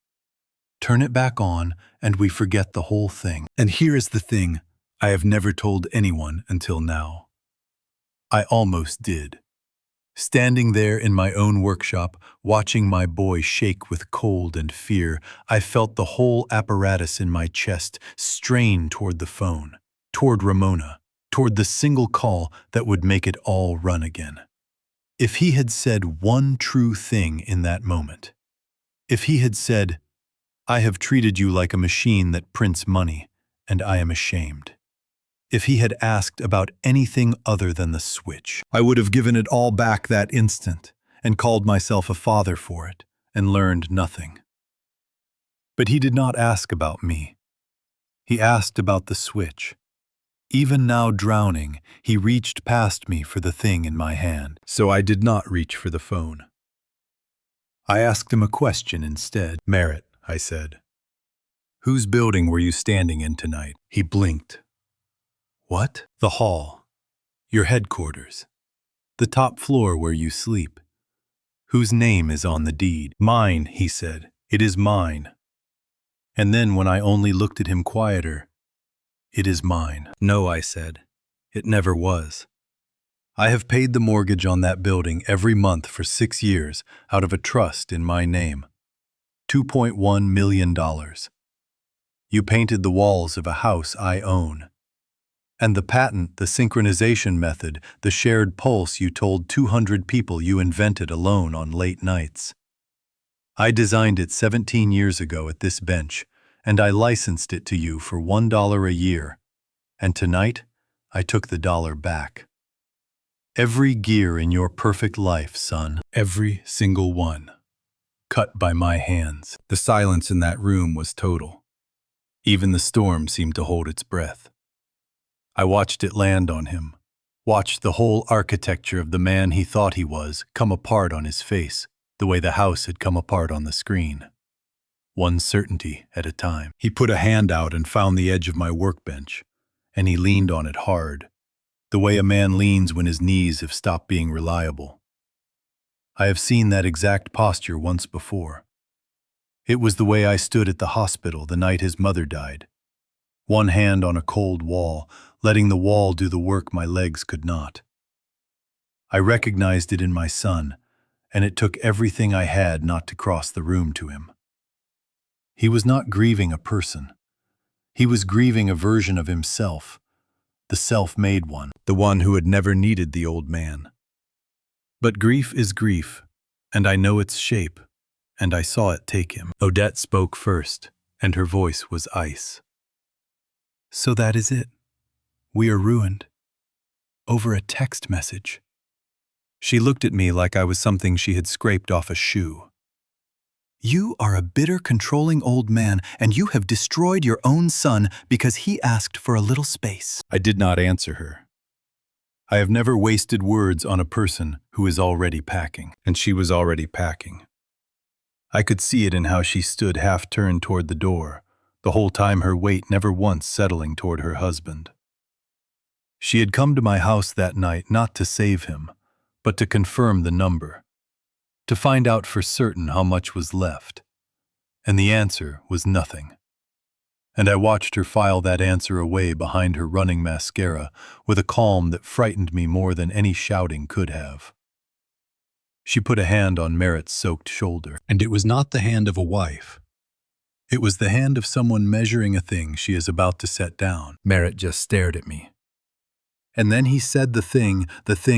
Turn it back on, and we forget the whole thing. And here is the thing I have never told anyone until now. I almost did. Standing there in my own workshop, watching my boy shake with cold and fear, I felt the whole apparatus in my chest strain toward the phone, toward Ramona, toward the single call that would make it all run again. If he had said one true thing in that moment, if he had said, "I have treated you like a machine that prints money, and I am ashamed," if he had asked about anything other than the switch, I would have given it all back that instant and called myself a father for it and learned nothing. But he did not ask about me. He asked about the switch. Even now drowning, he reached past me for the thing in my hand, so I did not reach for the phone. I asked him a question instead. "Merritt," I said, "whose building were you standing in tonight?" He blinked. "What?" "The hall. Your headquarters. The top floor where you sleep. Whose name is on the deed?" "Mine," he said. "It is mine." And then when I only looked at him quieter, "It is mine." "No," I said. "It never was. I have paid the mortgage on that building every month for 6 years out of a trust in my name. $2.1 million. You painted the walls of a house I own. And the patent, the synchronization method, the shared pulse you told 200 people you invented alone on late nights. I designed it 17 years ago at this bench, and I licensed it to you for $1 a year. And tonight, I took the dollar back. Every gear in your perfect life, son, every single one, cut by my hands." The silence in that room was total. Even the storm seemed to hold its breath. I watched it land on him, watched the whole architecture of the man he thought he was come apart on his face, the way the house had come apart on the screen. One certainty at a time. He put a hand out and found the edge of my workbench, and he leaned on it hard, the way a man leans when his knees have stopped being reliable. I have seen that exact posture once before. It was the way I stood at the hospital the night his mother died. One hand on a cold wall, letting the wall do the work my legs could not. I recognized it in my son, and it took everything I had not to cross the room to him. He was not grieving a person. He was grieving a version of himself, the self-made one, the one who had never needed the old man. But grief is grief, and I know its shape, and I saw it take him. Odette spoke first, and her voice was ice. "So that is it. We are ruined. Over a text message." She looked at me like I was something she had scraped off a shoe. "You are a bitter, controlling old man, and you have destroyed your own son because he asked for a little space." I did not answer her. I have never wasted words on a person who is already packing, and she was already packing. I could see it in how she stood half-turned toward the door, the whole time her weight never once settling toward her husband. She had come to my house that night not to save him, but to confirm the number, to find out for certain how much was left. And the answer was nothing. And I watched her file that answer away behind her running mascara with a calm that frightened me more than any shouting could have. She put a hand on Merritt's soaked shoulder, and it was not the hand of a wife. It was the hand of someone measuring a thing she is about to set down. Merritt just stared at me. And then he said the thing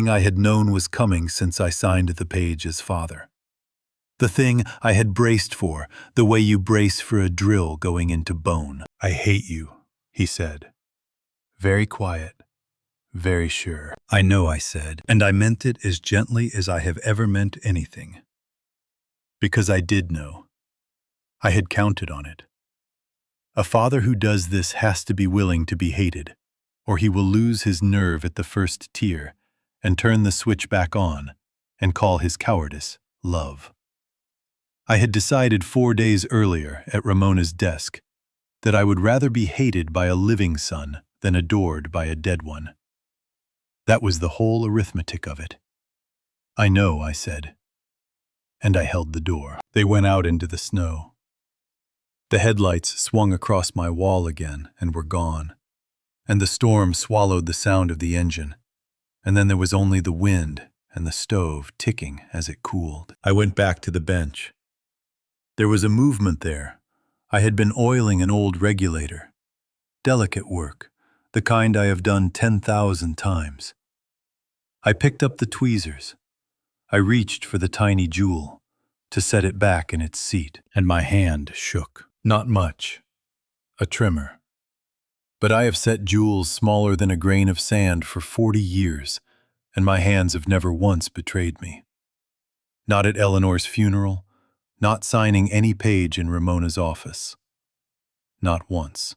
I had known was coming since I signed the page as father. The thing I had braced for, the way you brace for a drill going into bone. "I hate you," he said. Very quiet, very sure. "I know," I said, and I meant it as gently as I have ever meant anything. Because I did know. I had counted on it. A father who does this has to be willing to be hated, or he will lose his nerve at the first tear and turn the switch back on and call his cowardice love. I had decided 4 days earlier at Ramona's desk that I would rather be hated by a living son than adored by a dead one. That was the whole arithmetic of it. "I know," I said, and I held the door. They went out into the snow. The headlights swung across my wall again and were gone, and the storm swallowed the sound of the engine, and then there was only the wind and the stove ticking as it cooled. I went back to the bench. There was a movement there. I had been oiling an old regulator. Delicate work, the kind I have done 10,000 times. I picked up the tweezers. I reached for the tiny jewel to set it back in its seat, and my hand shook. Not much. A tremor. But I have set jewels smaller than a grain of sand for 40 years, and my hands have never once betrayed me. Not at Eleanor's funeral, not signing any page in Ramona's office. Not once.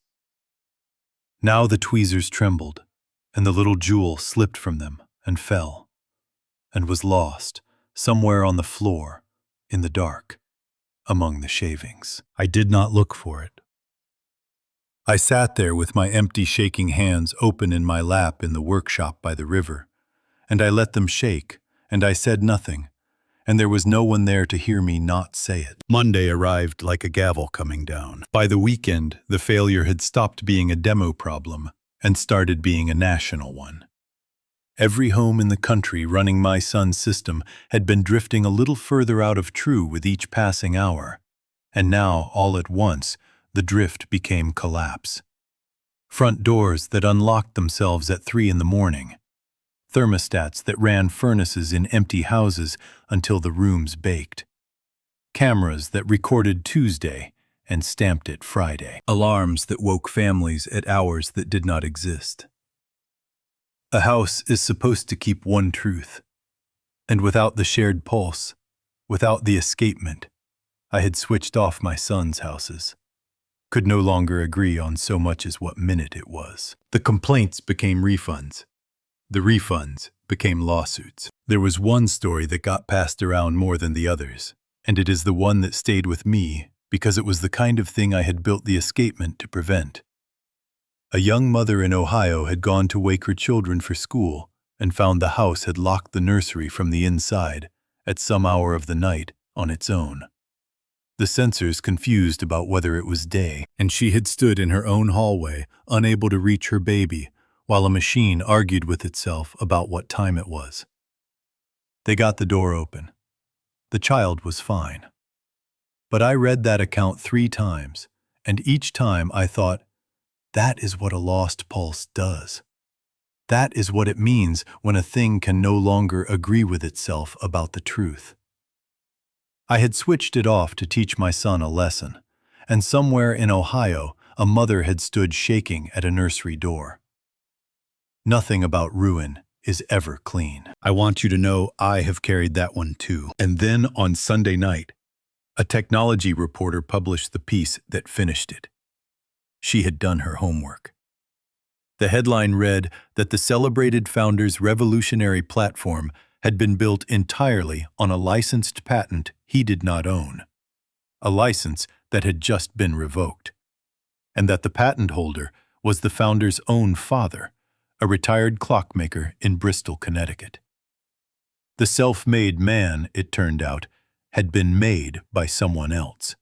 Now the tweezers trembled, and the little jewel slipped from them and fell, and was lost somewhere on the floor, in the dark, among the shavings. I did not look for it. I sat there with my empty, shaking hands open in my lap in the workshop by the river, and I let them shake, and I said nothing, and there was no one there to hear me not say it. Monday arrived like a gavel coming down. By the weekend, the failure had stopped being a demo problem and started being a national one. Every home in the country running my son's system had been drifting a little further out of true with each passing hour, and now, all at once, the drift became collapse. Front doors that unlocked themselves at 3 in the morning. Thermostats that ran furnaces in empty houses until the rooms baked. Cameras that recorded Tuesday and stamped it Friday. Alarms that woke families at hours that did not exist. A house is supposed to keep one truth, and without the shared pulse, without the escapement, I had switched off my son's houses. Could no longer agree on so much as what minute it was. The complaints became refunds. The refunds became lawsuits. There was one story that got passed around more than the others, and it is the one that stayed with me because it was the kind of thing I had built the escapement to prevent. A young mother in Ohio had gone to wake her children for school and found the house had locked the nursery from the inside at some hour of the night on its own. The sensors confused about whether it was day, and she had stood in her own hallway, unable to reach her baby, while a machine argued with itself about what time it was. They got the door open. The child was fine. But I read that account 3 times, and each time I thought, that is what a lost pulse does. That is what it means when a thing can no longer agree with itself about the truth. I had switched it off to teach my son a lesson, and somewhere in Ohio, a mother had stood shaking at a nursery door. Nothing about ruin is ever clean. I want you to know I have carried that one too. And then on Sunday night, a technology reporter published the piece that finished it. She had done her homework. The headline read that the celebrated founder's revolutionary platform had been built entirely on a licensed patent he did not own, a license that had just been revoked, and that the patent holder was the founder's own father, a retired clockmaker in Bristol, Connecticut. The self-made man, it turned out, had been made by someone else,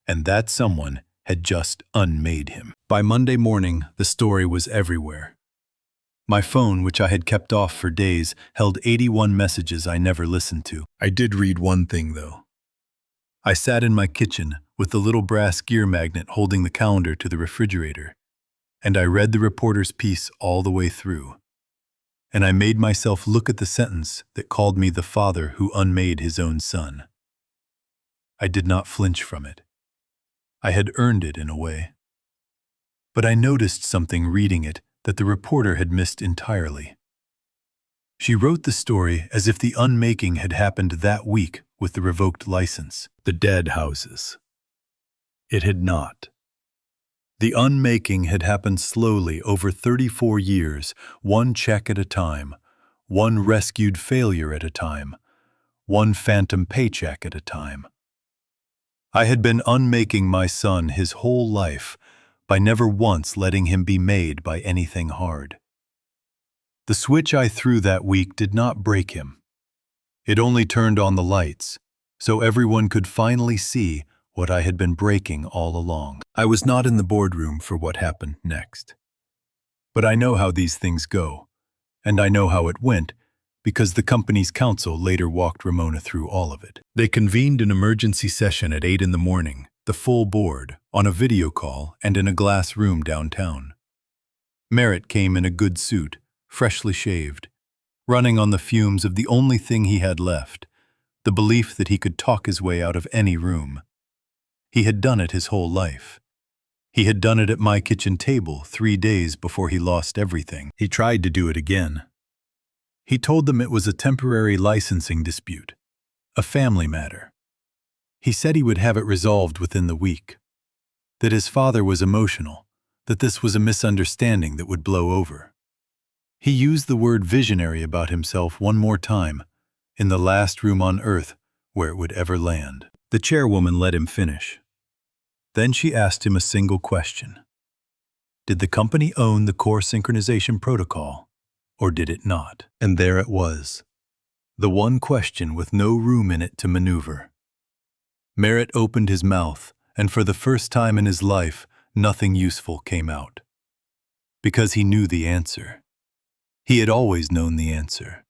and that someone had just unmade him. By Monday morning, the story was everywhere. My phone, which I had kept off for days, held 81 messages I never listened to. I did read one thing, though. I sat in my kitchen with the little brass gear magnet holding the calendar to the refrigerator, and I read the reporter's piece all the way through. And I made myself look at the sentence that called me the father who unmade his own son. I did not flinch from it. I had earned it in a way. But I noticed something reading it that the reporter had missed entirely. She wrote the story as if the unmaking had happened that week with the revoked license, the dead houses. It had not. The unmaking had happened slowly over 34 years, one check at a time, one rescued failure at a time, one phantom paycheck at a time. I had been unmaking my son his whole life by never once letting him be made by anything hard. The switch I threw that week did not break him. It only turned on the lights, so everyone could finally see what I had been breaking all along. I was not in the boardroom for what happened next. But I know how these things go, and I know how it went, because the company's counsel later walked Ramona through all of it. They convened an emergency session at 8 in the morning, the full board, on a video call and in a glass room downtown. Merritt came in a good suit, freshly shaved. running on the fumes of the only thing he had left, the belief that he could talk his way out of any room. He had done it his whole life. He had done it at my kitchen table 3 days before he lost everything. He tried to do it again. He told them it was a temporary licensing dispute, a family matter. He said he would have it resolved within the week, that his father was emotional, that this was a misunderstanding that would blow over. He used the word visionary about himself one more time, in the last room on earth where it would ever land. The chairwoman let him finish. Then she asked him a single question. Did the company own the core synchronization protocol, or did it not? And there it was, the one question with no room in it to maneuver. Merritt opened his mouth, and for the first time in his life, nothing useful came out. Because he knew the answer. He had always known the answer.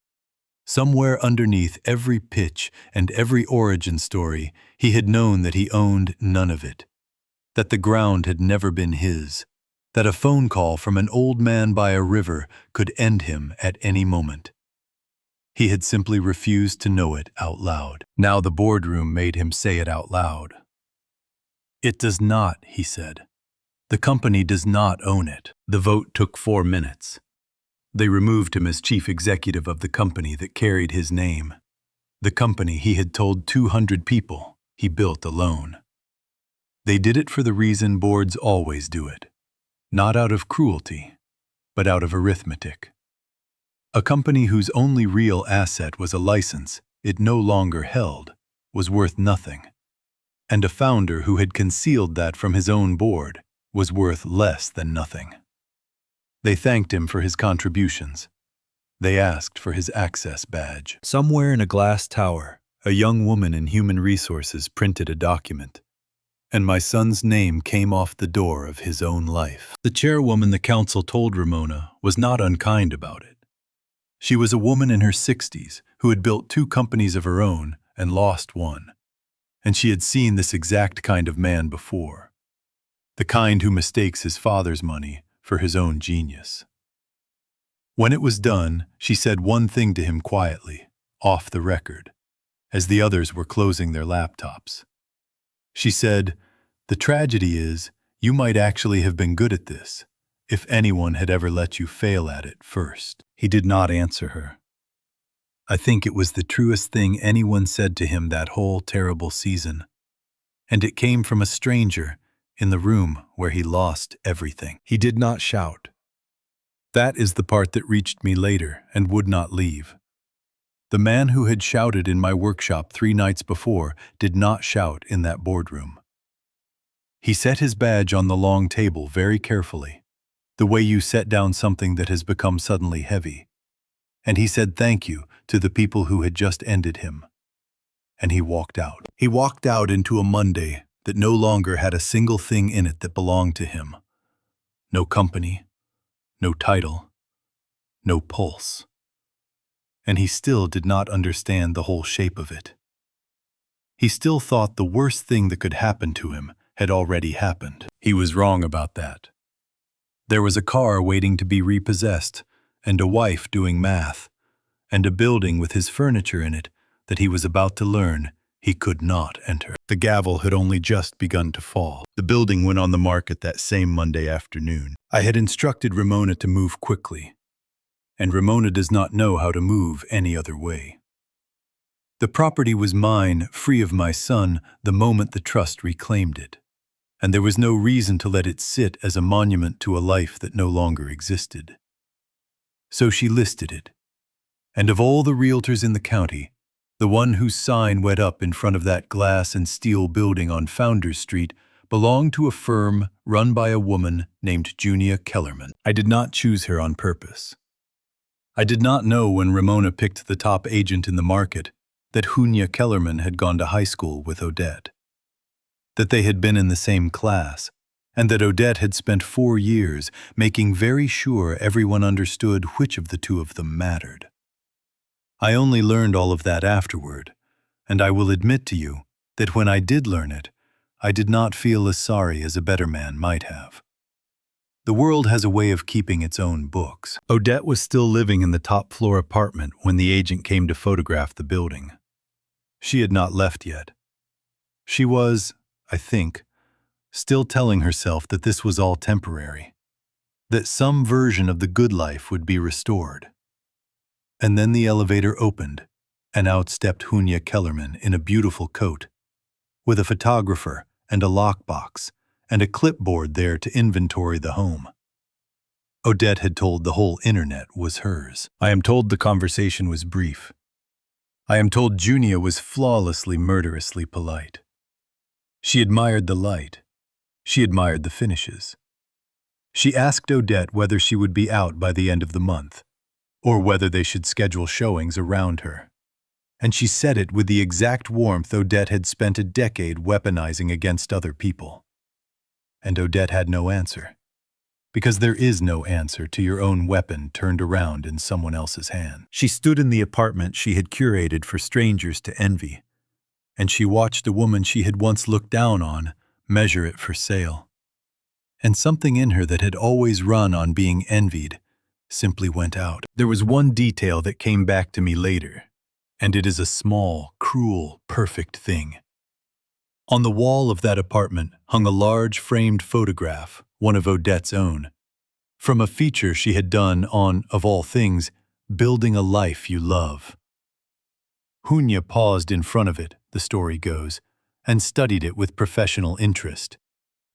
Somewhere underneath every pitch and every origin story, he had known that he owned none of it, that the ground had never been his, that a phone call from an old man by a river could end him at any moment. He had simply refused to know it out loud. Now the boardroom made him say it out loud. It does not, he said. The company does not own it. The vote took 4 minutes. They removed him as chief executive of the company that carried his name. The company he had told 200 people he built alone. They did it for the reason boards always do it. Not out of cruelty, but out of arithmetic. A company whose only real asset was a license it no longer held was worth nothing. And a founder who had concealed that from his own board was worth less than nothing. They thanked him for his contributions. They asked for his access badge. Somewhere in a glass tower, a young woman in human resources printed a document, and my son's name came off the door of his own life. The chairwoman the council told Ramona was not unkind about it. She was a woman in her 60s who had built 2 companies of her own and lost one. And she had seen this exact kind of man before. The kind who mistakes his father's money for his own genius. When it was done, she said one thing to him quietly, off the record, as the others were closing their laptops. She said, "The tragedy is, you might actually have been good at this, if anyone had ever let you fail at it first." He did not answer her. I think it was the truest thing anyone said to him that whole terrible season, and it came from a stranger in the room where he lost everything. He did not shout. That is the part that reached me later and would not leave. The man who had shouted in my workshop 3 nights before did not shout in that boardroom. He set his badge on the long table very carefully, the way you set down something that has become suddenly heavy. And he said thank you to the people who had just ended him. And he walked out. He walked out into a Monday that no longer had a single thing in it that belonged to him. No company, no title, no pulse. And he still did not understand the whole shape of it. He still thought the worst thing that could happen to him had already happened. He was wrong about that. There was a car waiting to be repossessed, and a wife doing math, and a building with his furniture in it that he was about to learn he could not enter. The gavel had only just begun to fall. The building went on the market that same Monday afternoon. I had instructed Ramona to move quickly, and Ramona does not know how to move any other way. The property was mine, free of my son, the moment the trust reclaimed it, and there was no reason to let it sit as a monument to a life that no longer existed. So she listed it, and of all the realtors in the county, the one whose sign went up in front of that glass and steel building on Founders Street belonged to a firm run by a woman named Junia Kellerman. I did not choose her on purpose. I did not know when Ramona picked the top agent in the market that Junia Kellerman had gone to high school with Odette, that they had been in the same class, and that Odette had spent 4 years making very sure everyone understood which of the 2 of them mattered. I only learned all of that afterward, and I will admit to you that when I did learn it, I did not feel as sorry as a better man might have. The world has a way of keeping its own books. Odette was still living in the top-floor apartment when the agent came to photograph the building. She had not left yet. She was, I think, still telling herself that this was all temporary, that some version of the good life would be restored. And then the elevator opened, and out stepped Hunya Kellerman in a beautiful coat, with a photographer and a lockbox and a clipboard there to inventory the home. Odette had told the whole internet was hers. I am told the conversation was brief. I am told Junia was flawlessly, murderously polite. She admired the light. She admired the finishes. She asked Odette whether she would be out by the end of the month, or whether they should schedule showings around her. And she said it with the exact warmth Odette had spent a decade weaponizing against other people. And Odette had no answer, because there is no answer to your own weapon turned around in someone else's hand. She stood in the apartment she had curated for strangers to envy, and she watched a woman she had once looked down on measure it for sale. And something in her that had always run on being envied simply went out. There was one detail that came back to me later, and it is a small, cruel, perfect thing. On the wall of that apartment hung a large framed photograph, one of Odette's own, from a feature she had done on, of all things, building a life you love. Hunya paused in front of it, the story goes, and studied it with professional interest,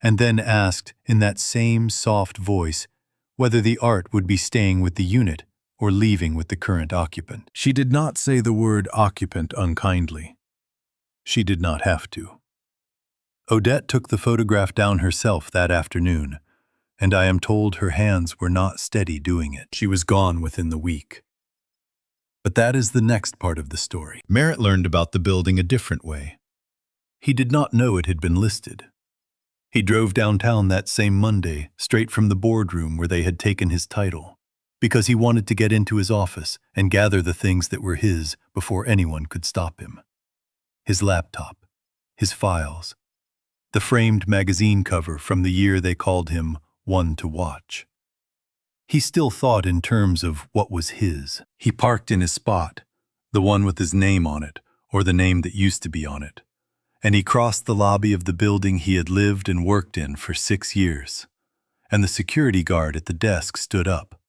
and then asked in that same soft voice whether the art would be staying with the unit or leaving with the current occupant. She did not say the word occupant unkindly. She did not have to. Odette took the photograph down herself that afternoon, and I am told her hands were not steady doing it. She was gone within the week. But that is the next part of the story. Merritt learned about the building a different way. He did not know it had been listed. He drove downtown that same Monday, straight from the boardroom where they had taken his title, because he wanted to get into his office and gather the things that were his before anyone could stop him. His laptop, his files, the framed magazine cover from the year they called him one to watch. He still thought in terms of what was his. He parked in his spot, the one with his name on it, or the name that used to be on it, and he crossed the lobby of the building he had lived and worked in for 6 years, and the security guard at the desk stood up.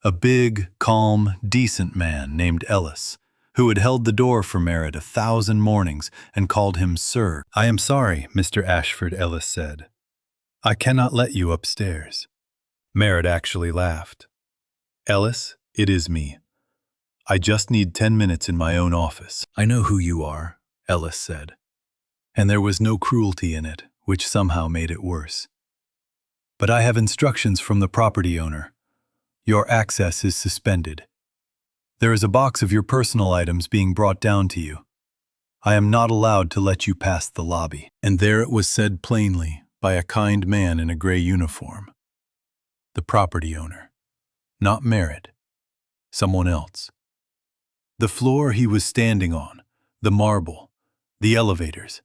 A big, calm, decent man named Ellis, who had held the door for Merritt 1,000 mornings and called him Sir. "I am sorry," Mr. Ashford, Ellis said. "I cannot let you upstairs." Merritt actually laughed. "Ellis, it is me. I just need 10 minutes in my own office." "I know who you are," Ellis said. And there was no cruelty in it, which somehow made it worse. "But I have instructions from the property owner. Your access is suspended. There is a box of your personal items being brought down to you. I am not allowed to let you pass the lobby." And there it was said plainly by a kind man in a gray uniform. The property owner. Not Merritt. Someone else. The floor he was standing on, the marble, the elevators,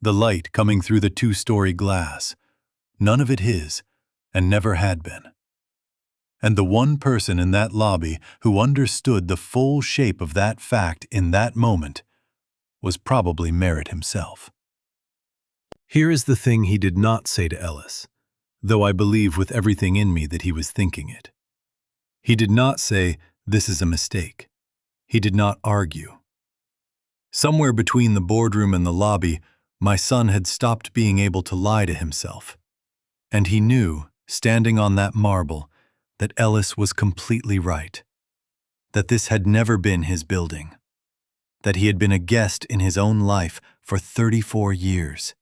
the light coming through the 2-story glass, none of it his, and never had been. And the one person in that lobby who understood the full shape of that fact in that moment was probably Merritt himself. Here is the thing he did not say to Ellis, though I believe with everything in me that he was thinking it. He did not say, "This is a mistake." He did not argue. Somewhere between the boardroom and the lobby, my son had stopped being able to lie to himself. And he knew, standing on that marble, that Ellis was completely right, that this had never been his building, that he had been a guest in his own life for 34 years,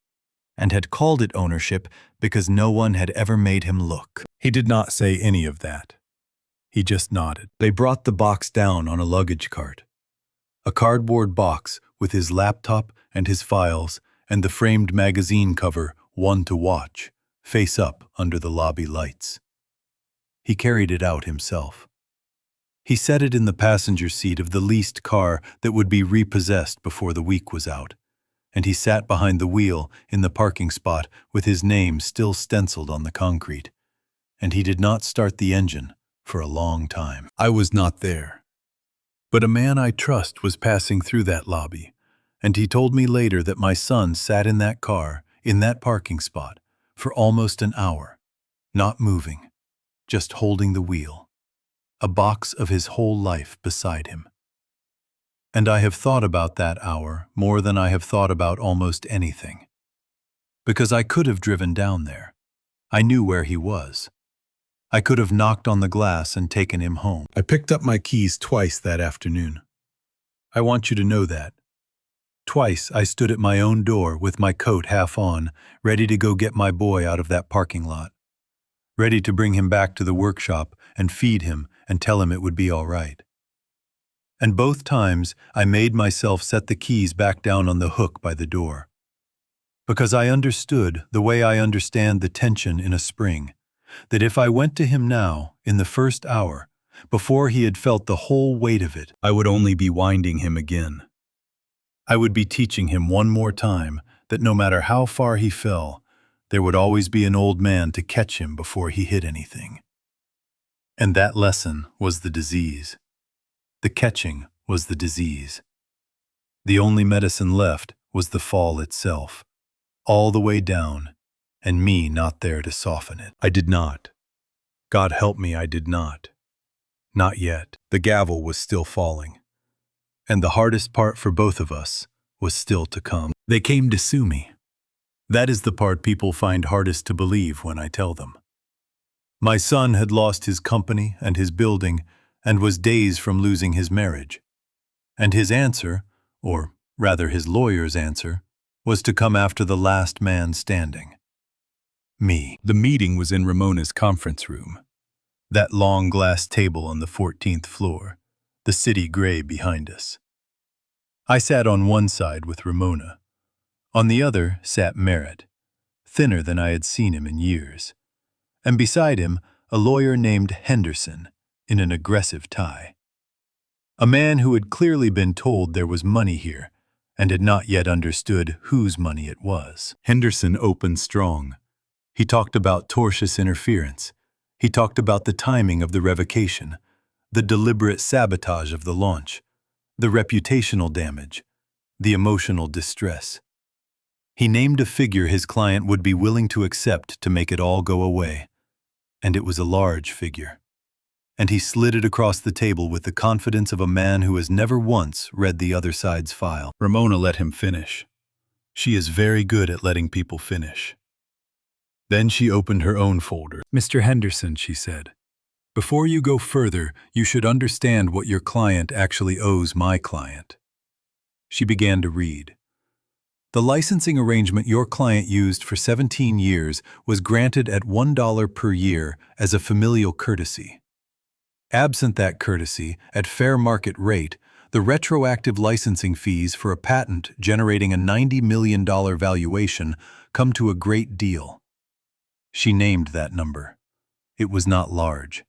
and had called it ownership because no one had ever made him look. He did not say any of that. He just nodded. They brought the box down on a luggage cart, a cardboard box with his laptop and his files and the framed magazine cover, one to watch, face up under the lobby lights. He carried it out himself. He set it in the passenger seat of the leased car that would be repossessed before the week was out, and he sat behind the wheel in the parking spot with his name still stenciled on the concrete. and he did not start the engine for a long time. I was not there. But a man I trust was passing through that lobby, and he told me later that my son sat in that car, in that parking spot, for almost an hour, not moving, just holding the wheel, a box of his whole life beside him. And I have thought about that hour more than I have thought about almost anything. Because I could have driven down there. I knew where he was. I could have knocked on the glass and taken him home. I picked up my keys twice that afternoon. I want you to know that. Twice I stood at my own door with my coat half on, ready to go get my boy out of that parking lot. Ready to bring him back to the workshop and feed him and tell him it would be all right. And both times I made myself set the keys back down on the hook by the door. Because I understood the way I understand the tension in a spring, that if I went to him now, in the first hour, before he had felt the whole weight of it, I would only be winding him again. I would be teaching him one more time that no matter how far he fell, there would always be an old man to catch him before he hit anything. And that lesson was the disease. The catching was the disease. The only medicine left was the fall itself, all the way down, and me not there to soften it. I did not. God help me, I did not. Not yet. The gavel was still falling. And the hardest part for both of us was still to come. They came to sue me. That is the part people find hardest to believe when I tell them. My son had lost his company and his building and was days from losing his marriage. And his answer, or rather his lawyer's answer, was to come after the last man standing. Me. The meeting was in Ramona's conference room. That long glass table on the 14th floor, the city gray behind us. I sat on one side with Ramona. On the other sat Merritt, thinner than I had seen him in years. And beside him, a lawyer named Henderson, in an aggressive tie. A man who had clearly been told there was money here, and had not yet understood whose money it was. Henderson opened strong. He talked about tortious interference. He talked about the timing of the revocation, the deliberate sabotage of the launch, the reputational damage, the emotional distress. He named a figure his client would be willing to accept to make it all go away, and it was a large figure. And he slid it across the table with the confidence of a man who has never once read the other side's file. Ramona let him finish. She is very good at letting people finish. Then she opened her own folder. "Mr. Henderson," she said, "before you go further, you should understand what your client actually owes my client." She began to read. "The licensing arrangement your client used for 17 years was granted at $1 per year as a familial courtesy. Absent that courtesy, at fair market rate, the retroactive licensing fees for a patent generating a $90 million valuation come to a great deal." She named that number. It was not large.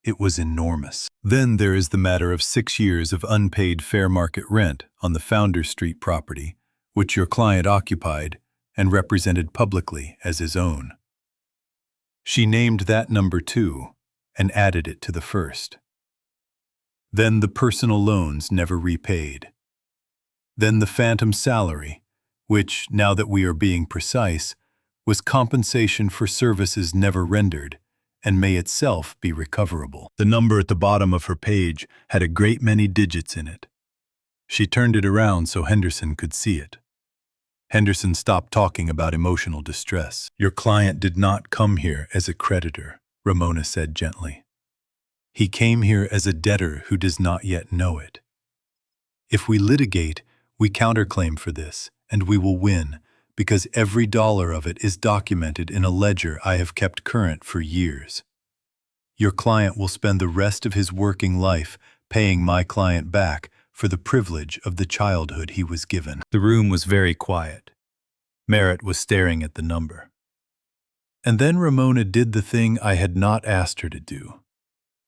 It was enormous. Then there is the matter of 6 years of unpaid fair market rent on the Founders Street property, which your client occupied and represented publicly as his own. She named that number too, and added it to the first. Then the personal loans never repaid. Then the phantom salary, which, now that we are being precise, was compensation for services never rendered, and may itself be recoverable. The number at the bottom of her page had a great many digits in it. She turned it around so Henderson could see it. Henderson stopped talking about emotional distress. "Your client did not come here as a creditor," Ramona said gently. "He came here as a debtor who does not yet know it. If we litigate, we counterclaim for this, and we will win, because every dollar of it is documented in a ledger I have kept current for years. Your client will spend the rest of his working life paying my client back for the privilege of the childhood he was given." The room was very quiet. Merritt was staring at the number. And then Ramona did the thing I had not asked her to do,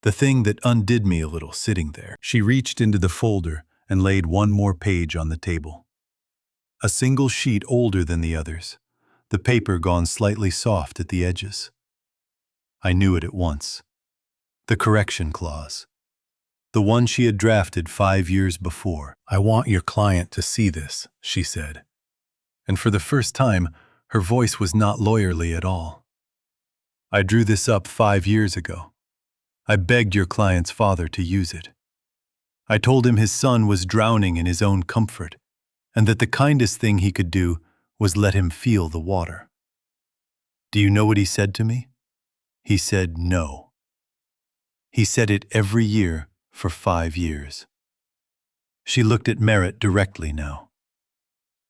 the thing that undid me a little sitting there. She reached into the folder and laid one more page on the table. A single sheet older than the others, the paper gone slightly soft at the edges. I knew it at once. The correction clause. The one she had drafted 5 years before. "I want your client to see this," she said. And for the first time, her voice was not lawyerly at all. "I drew this up 5 years ago. I begged your client's father to use it. I told him his son was drowning in his own comfort, and that the kindest thing he could do was let him feel the water. Do you know what he said to me? He said no. He said it every year for 5 years. She looked at Merritt directly now.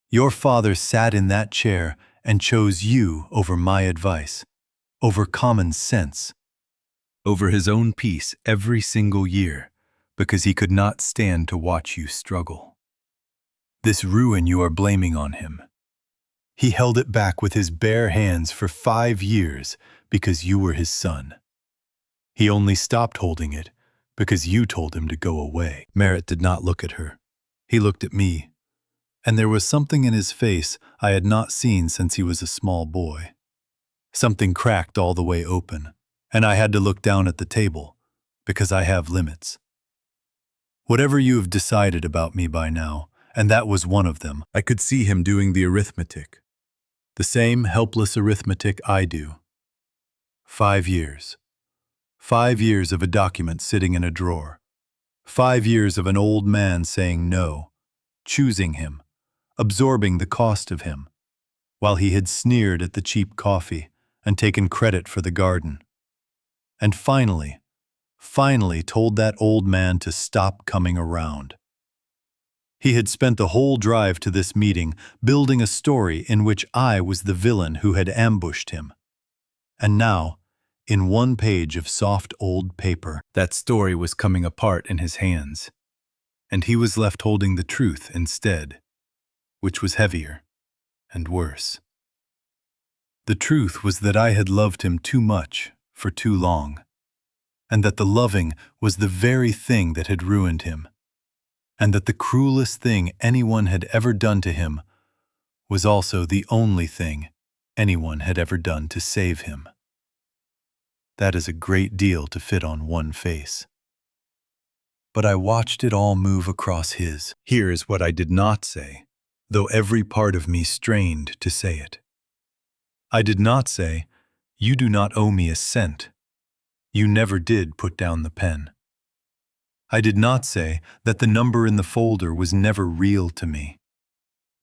Your father sat in that chair and chose you over my advice, over common sense, over his own peace every single year, because he could not stand to watch you struggle. This ruin you are blaming on him. He held it back with his bare hands for 5 years because you were his son. He only stopped holding it because you told him to go away." Merritt did not look at her. He looked at me, and there was something in his face I had not seen since he was a small boy. Something cracked all the way open, and I had to look down at the table, because I have limits. "Whatever you have decided about me by now," and that was one of them. I could see him doing the arithmetic. The same helpless arithmetic I do. 5 years. 5 years of a document sitting in a drawer. 5 years of an old man saying no, choosing him, absorbing the cost of him, while he had sneered at the cheap coffee and taken credit for the garden. And finally told that old man to stop coming around. He had spent the whole drive to this meeting building a story in which I was the villain who had ambushed him. And now, in one page of soft old paper, that story was coming apart in his hands, and he was left holding the truth instead, which was heavier and worse. The truth was that I had loved him too much for too long, and that the loving was the very thing that had ruined him, and that the cruelest thing anyone had ever done to him was also the only thing anyone had ever done to save him. That is a great deal to fit on one face. But I watched it all move across his. Here is what I did not say, though every part of me strained to say it. I did not say, "You do not owe me a cent. You never did put down the pen." I did not say that the number in the folder was never real to me,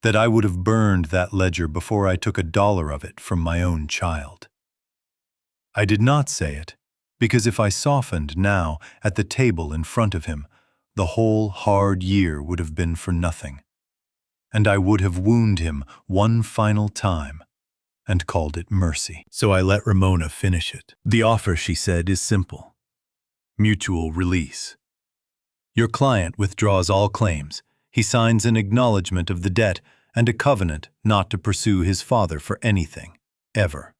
that I would have burned that ledger before I took $1 of it from my own child. I did not say it, because if I softened now at the table in front of him, the whole hard year would have been for nothing, and I would have wounded him one final time and called it mercy. So I let Ramona finish it. "The offer," she said, "is simple. Mutual release. Your client withdraws all claims. He signs an acknowledgement of the debt and a covenant not to pursue his father for anything, ever.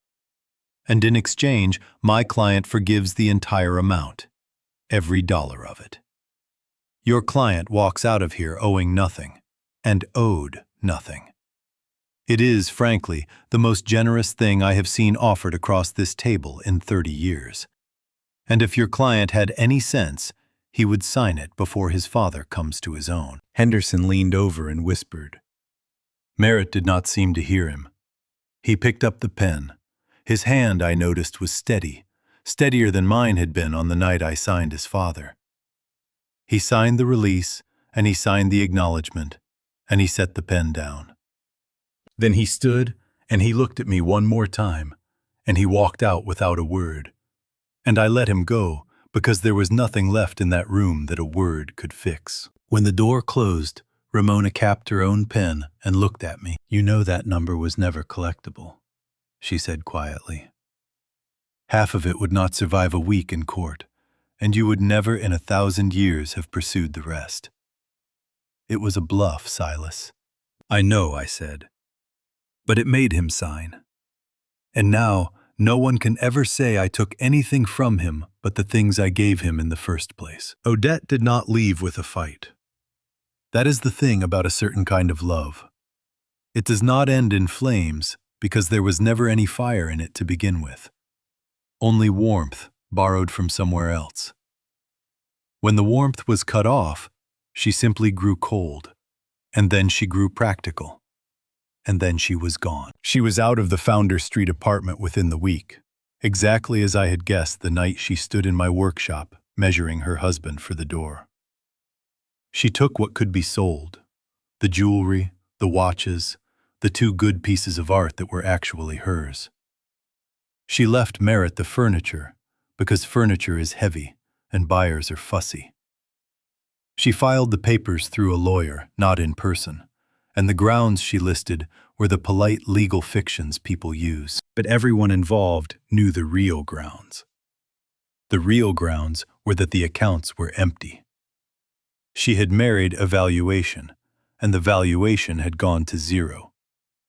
And in exchange, my client forgives the entire amount, every dollar of it. Your client walks out of here owing nothing, and owed nothing. It is, frankly, the most generous thing I have seen offered across this table in 30 years. And if your client had any sense, he would sign it before his father comes to his own." Henderson leaned over and whispered. Merritt did not seem to hear him. He picked up the pen. His hand, I noticed, was steady, steadier than mine had been on the night I signed his father. He signed the release, and he signed the acknowledgement, and he set the pen down. Then he stood, and he looked at me one more time, and he walked out without a word. And I let him go, because there was nothing left in that room that a word could fix. When the door closed, Ramona capped her own pen and looked at me. "You know that number was never collectible," she said quietly. "Half of it would not survive a week in court, and you would never in 1,000 years have pursued the rest. It was a bluff, Silas." "I know," I said. "But it made him sign. And now, no one can ever say I took anything from him but the things I gave him in the first place." Odette did not leave with a fight. That is the thing about a certain kind of love. It does not end in flames because there was never any fire in it to begin with. only warmth borrowed from somewhere else. When the warmth was cut off, she simply grew cold, and then she grew practical, and then she was gone. She was out of the Founder Street apartment within the week, exactly as I had guessed the night she stood in my workshop, measuring her husband for the door. She took what could be sold, the jewelry, the watches, the 2 good pieces of art that were actually hers. She left Merritt the furniture, because furniture is heavy and buyers are fussy. She filed the papers through a lawyer, not in person, and the grounds she listed were the polite legal fictions people use. But everyone involved knew the real grounds. The real grounds were that the accounts were empty. She had married a valuation, and the valuation had gone to 0.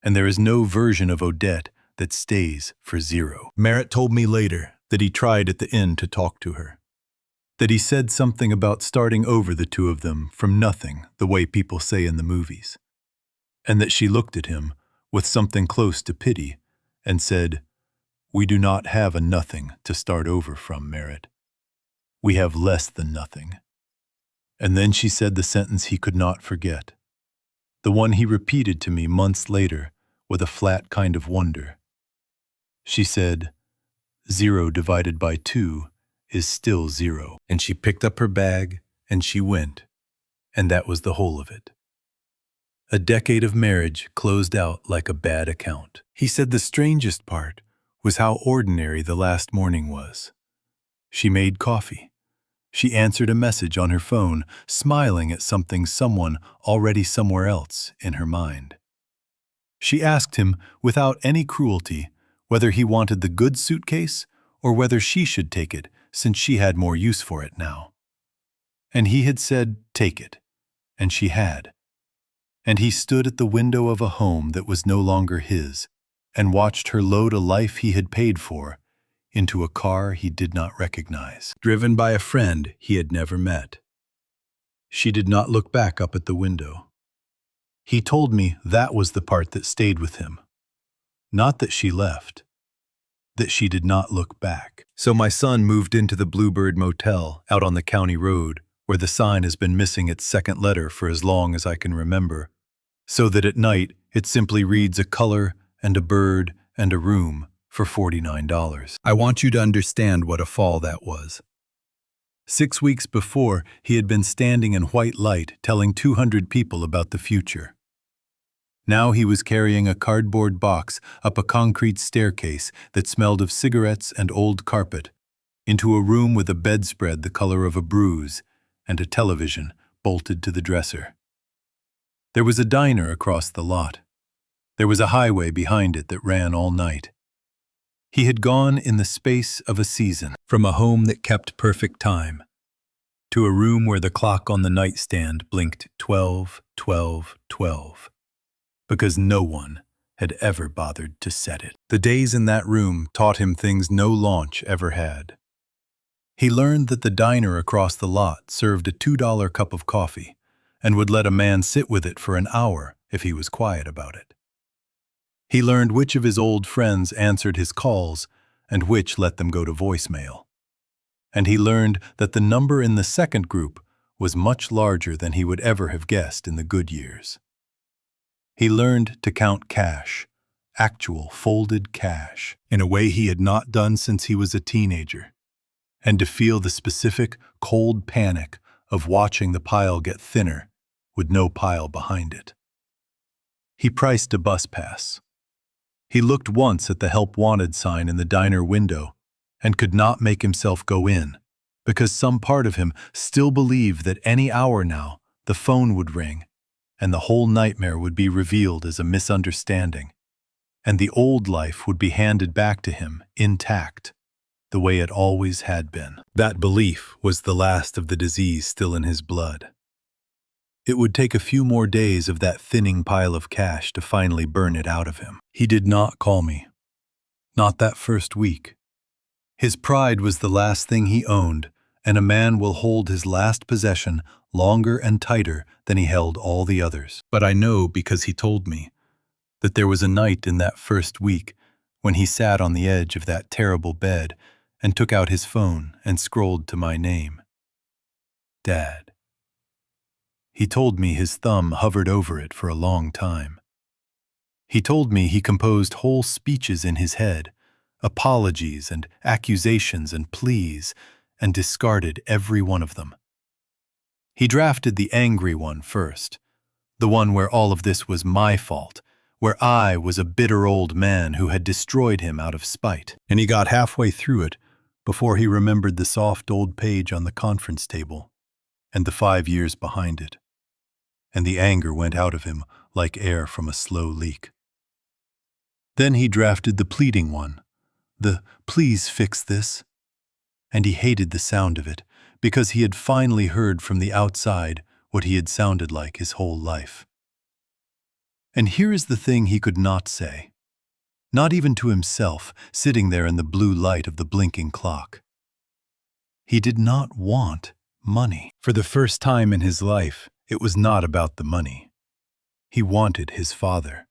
And there is no version of Odette that stays for 0. Merritt told me later that he tried at the end to talk to her. That he said something about starting over the 2 of them from nothing, the way people say in the movies. And that she looked at him with something close to pity and said, "We do not have a nothing to start over from, Merritt. We have less than nothing." And then she said the sentence he could not forget, the one he repeated to me months later with a flat kind of wonder. She said, 0 divided by 2 is still 0. And she picked up her bag and she went, and that was the whole of it. A decade of marriage closed out like a bad account. He said the strangest part was how ordinary the last morning was. She made coffee. She answered a message on her phone, smiling at someone already somewhere else in her mind. She asked him, without any cruelty, whether he wanted the good suitcase or whether she should take it, since she had more use for it now. And he had said, take it, and she had. And he stood at the window of a home that was no longer his, and watched her load a life he had paid for into a car he did not recognize, driven by a friend he had never met. She did not look back up at the window. He told me that was the part that stayed with him. Not that she left, that she did not look back. So my son moved into the Bluebird Motel out on the county road, where the sign has been missing its second letter for as long as I can remember, so that at night it simply reads a color and a bird and a room for $49. I want you to understand what a fall that was. 6 weeks before, he had been standing in white light telling 200 people about the future. Now he was carrying a cardboard box up a concrete staircase that smelled of cigarettes and old carpet, into a room with a bedspread the color of a bruise and a television bolted to the dresser. There was a diner across the lot. There was a highway behind it that ran all night. He had gone in the space of a season, from a home that kept perfect time, to a room where the clock on the nightstand blinked 12, 12, 12. Because no one had ever bothered to set it. The days in that room taught him things no launch ever had. He learned that the diner across the lot served a $2 cup of coffee and would let a man sit with it for an hour if he was quiet about it. He learned which of his old friends answered his calls and which let them go to voicemail. And he learned that the number in the second group was much larger than he would ever have guessed in the good years. He learned to count cash, actual folded cash, in a way he had not done since he was a teenager, and to feel the specific, cold panic of watching the pile get thinner with no pile behind it. He priced a bus pass. He looked once at the help wanted sign in the diner window and could not make himself go in, because some part of him still believed that any hour now the phone would ring and the whole nightmare would be revealed as a misunderstanding, and the old life would be handed back to him intact, the way it always had been. That belief was the last of the disease still in his blood. It would take a few more days of that thinning pile of cash to finally burn it out of him. He did not call me. Not that first week. His pride was the last thing he owned, and a man will hold his last possession longer and tighter than he held all the others. But I know, because he told me, that there was a night in that first week when he sat on the edge of that terrible bed and took out his phone and scrolled to my name. Dad. He told me his thumb hovered over it for a long time. He told me he composed whole speeches in his head, apologies and accusations and pleas, and discarded every one of them. He drafted the angry one first, the one where all of this was my fault, where I was a bitter old man who had destroyed him out of spite. And he got halfway through it before he remembered the soft old page on the conference table and the 5 years behind it. And the anger went out of him like air from a slow leak. Then he drafted the pleading one, the "please fix this," and he hated the sound of it because he had finally heard from the outside what he had sounded like his whole life. And here is the thing he could not say, not even to himself, sitting there in the blue light of the blinking clock. He did not want money. For the first time in his life, it was not about the money. He wanted his father.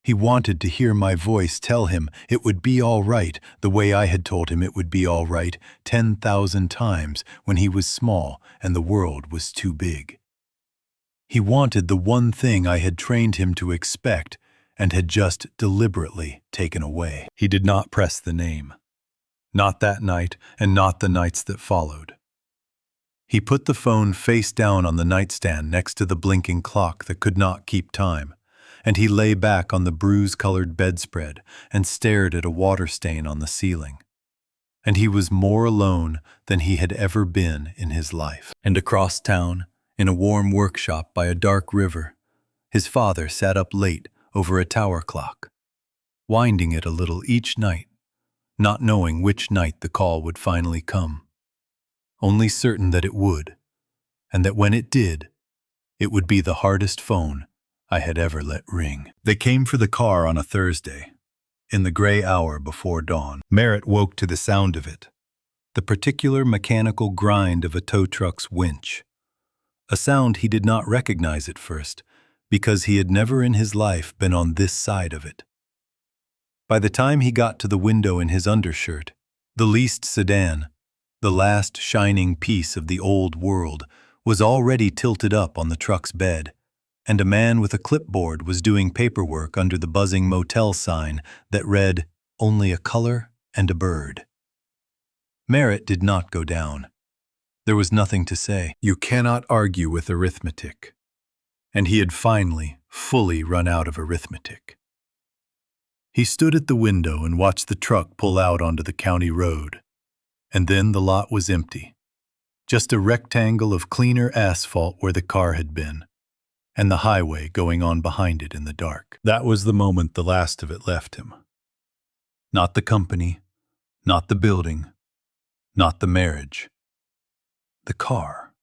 He wanted to hear my voice tell him it would be all right the way I had told him it would be all right 10,000 times when he was small and the world was too big. He wanted the one thing I had trained him to expect and had just deliberately taken away. He did not press the name. Not that night and not the nights that followed. He put the phone face down on the nightstand next to the blinking clock that could not keep time, and he lay back on the bruise-colored bedspread and stared at a water stain on the ceiling. And he was more alone than he had ever been in his life. And across town, in a warm workshop by a dark river, his father sat up late over a tower clock, winding it a little each night, not knowing which night the call would finally come, only certain that it would, and that when it did, it would be the hardest phone I had ever let ring. They came for the car on a Thursday, in the gray hour before dawn. Merritt woke to the sound of it, the particular mechanical grind of a tow truck's winch, a sound he did not recognize at first because he had never in his life been on this side of it. By the time he got to the window in his undershirt, the leased sedan, the last shining piece of the old world, was already tilted up on the truck's bed, and a man with a clipboard was doing paperwork under the buzzing motel sign that read, "Only a color and a bird." Merritt did not go down. There was nothing to say. You cannot argue with arithmetic. And he had finally, fully run out of arithmetic. He stood at the window and watched the truck pull out onto the county road. And then the lot was empty. Just a rectangle of cleaner asphalt where the car had been, and the highway going on behind it in the dark. That was the moment the last of it left him. Not the company, not the building, not the marriage. The car.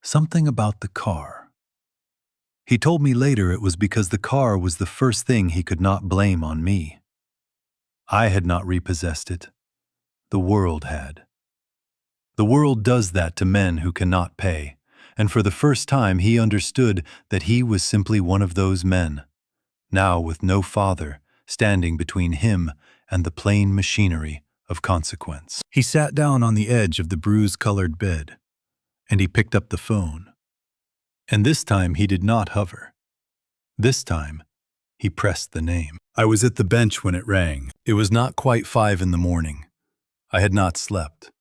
Something about the car. He told me later it was because the car was the first thing he could not blame on me. I had not repossessed it. The world had. The world does that to men who cannot pay, and for the first time he understood that he was simply one of those men, now with no father standing between him and the plain machinery of consequence. He sat down on the edge of the bruise-colored bed, and he picked up the phone. And this time he did not hover. This time he pressed the name. I was at the bench when it rang. It was not quite 5 in the morning. I had not slept.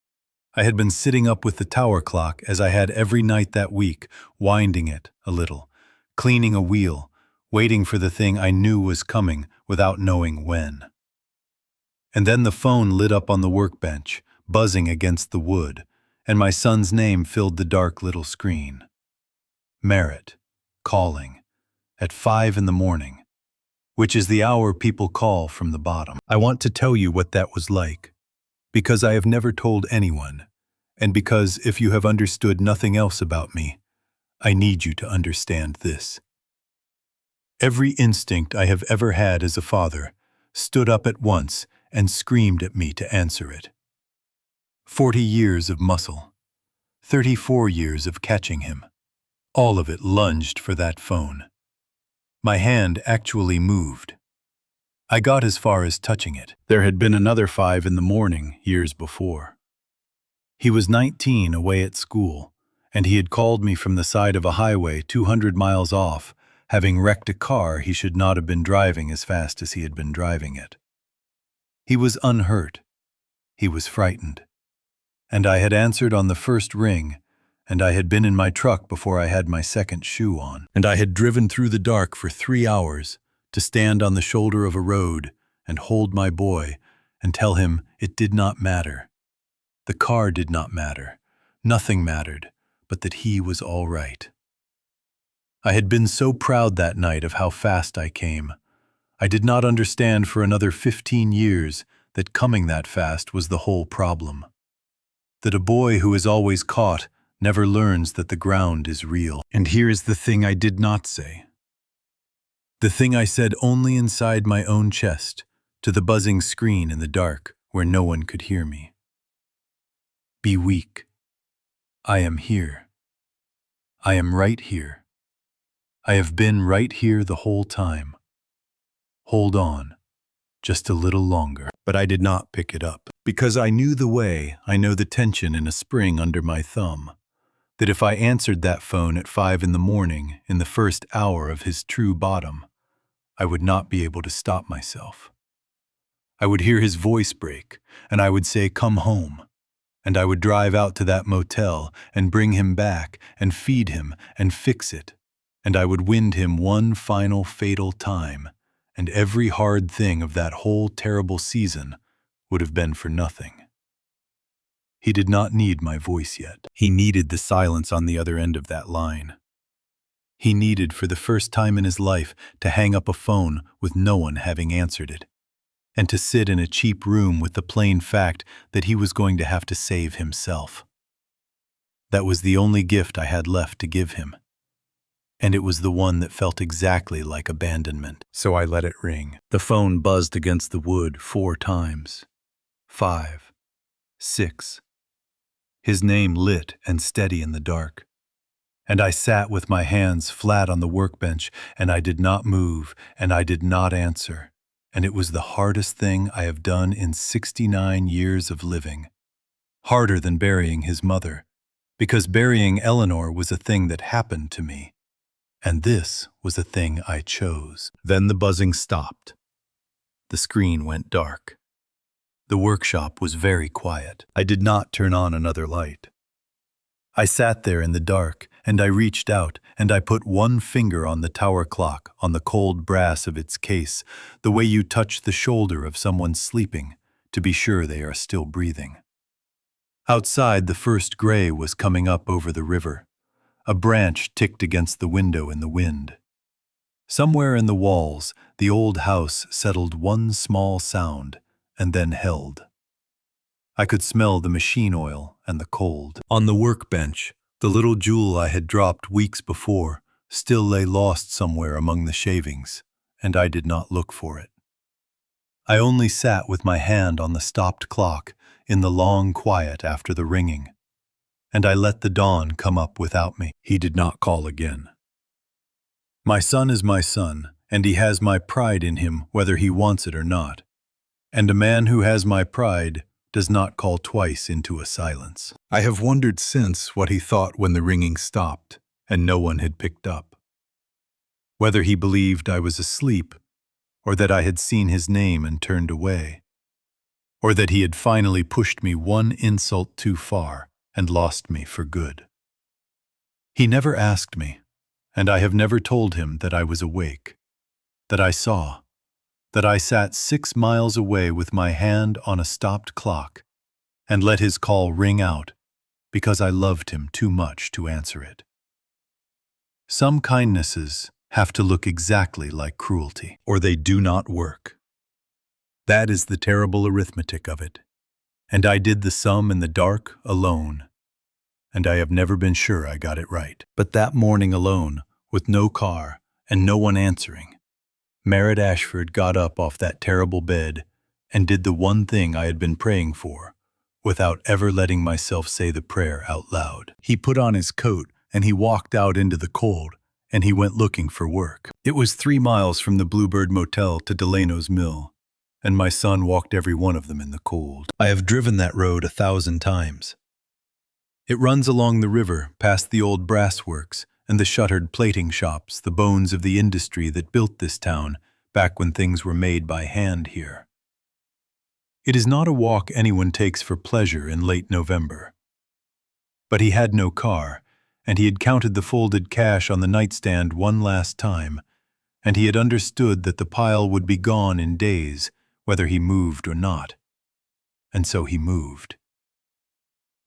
I had been sitting up with the tower clock as I had every night that week, winding it a little, cleaning a wheel, waiting for the thing I knew was coming without knowing when. And then the phone lit up on the workbench, buzzing against the wood, and my son's name filled the dark little screen. Merritt, calling, at 5 in the morning, which is the hour people call from the bottom. I want to tell you what that was like, because I have never told anyone, and because if you have understood nothing else about me, I need you to understand this. Every instinct I have ever had as a father stood up at once and screamed at me to answer it. 40 years of muscle, 34 years of catching him, all of it lunged for that phone. My hand actually moved. I got as far as touching it. There had been another 5 in the morning years before. He was 19, away at school, and he had called me from the side of a highway 200 miles off, having wrecked a car he should not have been driving as fast as he had been driving it. He was unhurt. He was frightened. And I had answered on the first ring, and I had been in my truck before I had my second shoe on. And I had driven through the dark for 3 hours to stand on the shoulder of a road and hold my boy and tell him it did not matter. The car did not matter. Nothing mattered, but that he was all right. I had been so proud that night of how fast I came. I did not understand for another 15 years that coming that fast was the whole problem. That a boy who is always caught never learns that the ground is real. And here is the thing I did not say. The thing I said only inside my own chest, to the buzzing screen in the dark where no one could hear me. Be weak. I am here. I am right here. I have been right here the whole time. Hold on, just a little longer. But I did not pick it up, because I knew the way I know the tension in a spring under my thumb, that if I answered that phone at 5 in the morning in the first hour of his true bottom, I would not be able to stop myself. I would hear his voice break, and I would say, "Come home." And I would drive out to that motel and bring him back and feed him and fix it. And I would wind him one final fatal time, and every hard thing of that whole terrible season would have been for nothing. He did not need my voice yet. He needed the silence on the other end of that line. He needed, for the first time in his life, to hang up a phone with no one having answered it, and to sit in a cheap room with the plain fact that he was going to have to save himself. That was the only gift I had left to give him, and it was the one that felt exactly like abandonment. So I let it ring. The phone buzzed against the wood 4 times. 5. 6. His name lit and steady in the dark. And I sat with my hands flat on the workbench, and I did not move, and I did not answer. And it was the hardest thing I have done in 69 years of living. Harder than burying his mother, because burying Eleanor was a thing that happened to me, and this was a thing I chose. Then the buzzing stopped. The screen went dark. The workshop was very quiet. I did not turn on another light. I sat there in the dark, and I reached out, and I put one finger on the tower clock, on the cold brass of its case, the way you touch the shoulder of someone sleeping, to be sure they are still breathing. Outside, the first gray was coming up over the river. A branch ticked against the window in the wind. Somewhere in the walls, the old house settled one small sound, and then held. I could smell the machine oil and the cold. On the workbench, the little jewel I had dropped weeks before still lay lost somewhere among the shavings, and I did not look for it. I only sat with my hand on the stopped clock in the long quiet after the ringing, and I let the dawn come up without me. He did not call again. My son is my son, and he has my pride in him whether he wants it or not. And a man who has my pride does not call twice into a silence. I have wondered since what he thought when the ringing stopped and no one had picked up. Whether he believed I was asleep, or that I had seen his name and turned away, or that he had finally pushed me one insult too far and lost me for good. He never asked me, and I have never told him that I was awake, that I saw, that I sat 6 miles away with my hand on a stopped clock and let his call ring out because I loved him too much to answer it. Some kindnesses have to look exactly like cruelty, or they do not work. That is the terrible arithmetic of it. And I did the sum in the dark alone, and I have never been sure I got it right. But that morning alone, with no car and no one answering, Merritt Ashford got up off that terrible bed and did the one thing I had been praying for, without ever letting myself say the prayer out loud. He put on his coat and he walked out into the cold, and he went looking for work. It was 3 miles from the Bluebird Motel to Delano's Mill, and my son walked every one of them in the cold. I have driven that road 1,000 times. It runs along the river, past the old brass works and the shuttered plating shops, the bones of the industry that built this town back when things were made by hand here. It is not a walk anyone takes for pleasure in late November. But he had no car, and he had counted the folded cash on the nightstand one last time, and he had understood that the pile would be gone in days, whether he moved or not. And so he moved.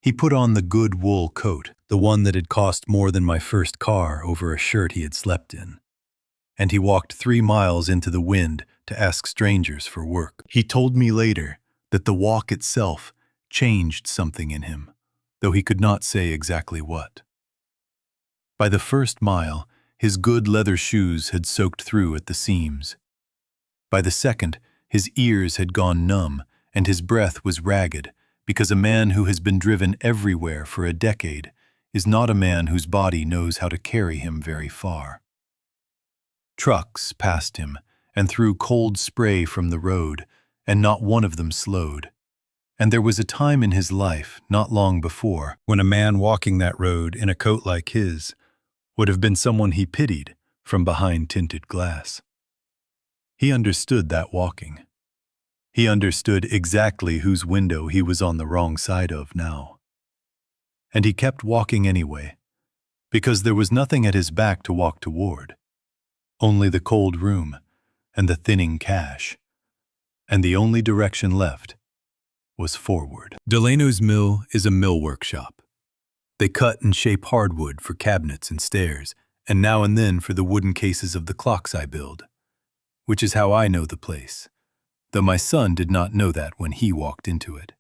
He put on the good wool coat, the one that had cost more than my first car, over a shirt he had slept in. And he walked 3 miles into the wind to ask strangers for work. He told me later that the walk itself changed something in him, though he could not say exactly what. By the first mile, his good leather shoes had soaked through at the seams. By the second, his ears had gone numb and his breath was ragged, because a man who has been driven everywhere for a decade is not a man whose body knows how to carry him very far. Trucks passed him and threw cold spray from the road, and not one of them slowed. And there was a time in his life, not long before, when a man walking that road in a coat like his would have been someone he pitied from behind tinted glass. He understood that walking. He understood exactly whose window he was on the wrong side of now. And he kept walking anyway, because there was nothing at his back to walk toward. Only the cold room and the thinning cash. And the only direction left was forward. Delano's Mill is a mill workshop. They cut and shape hardwood for cabinets and stairs, and now and then for the wooden cases of the clocks I build, which is how I know the place, though my son did not know that when he walked into it.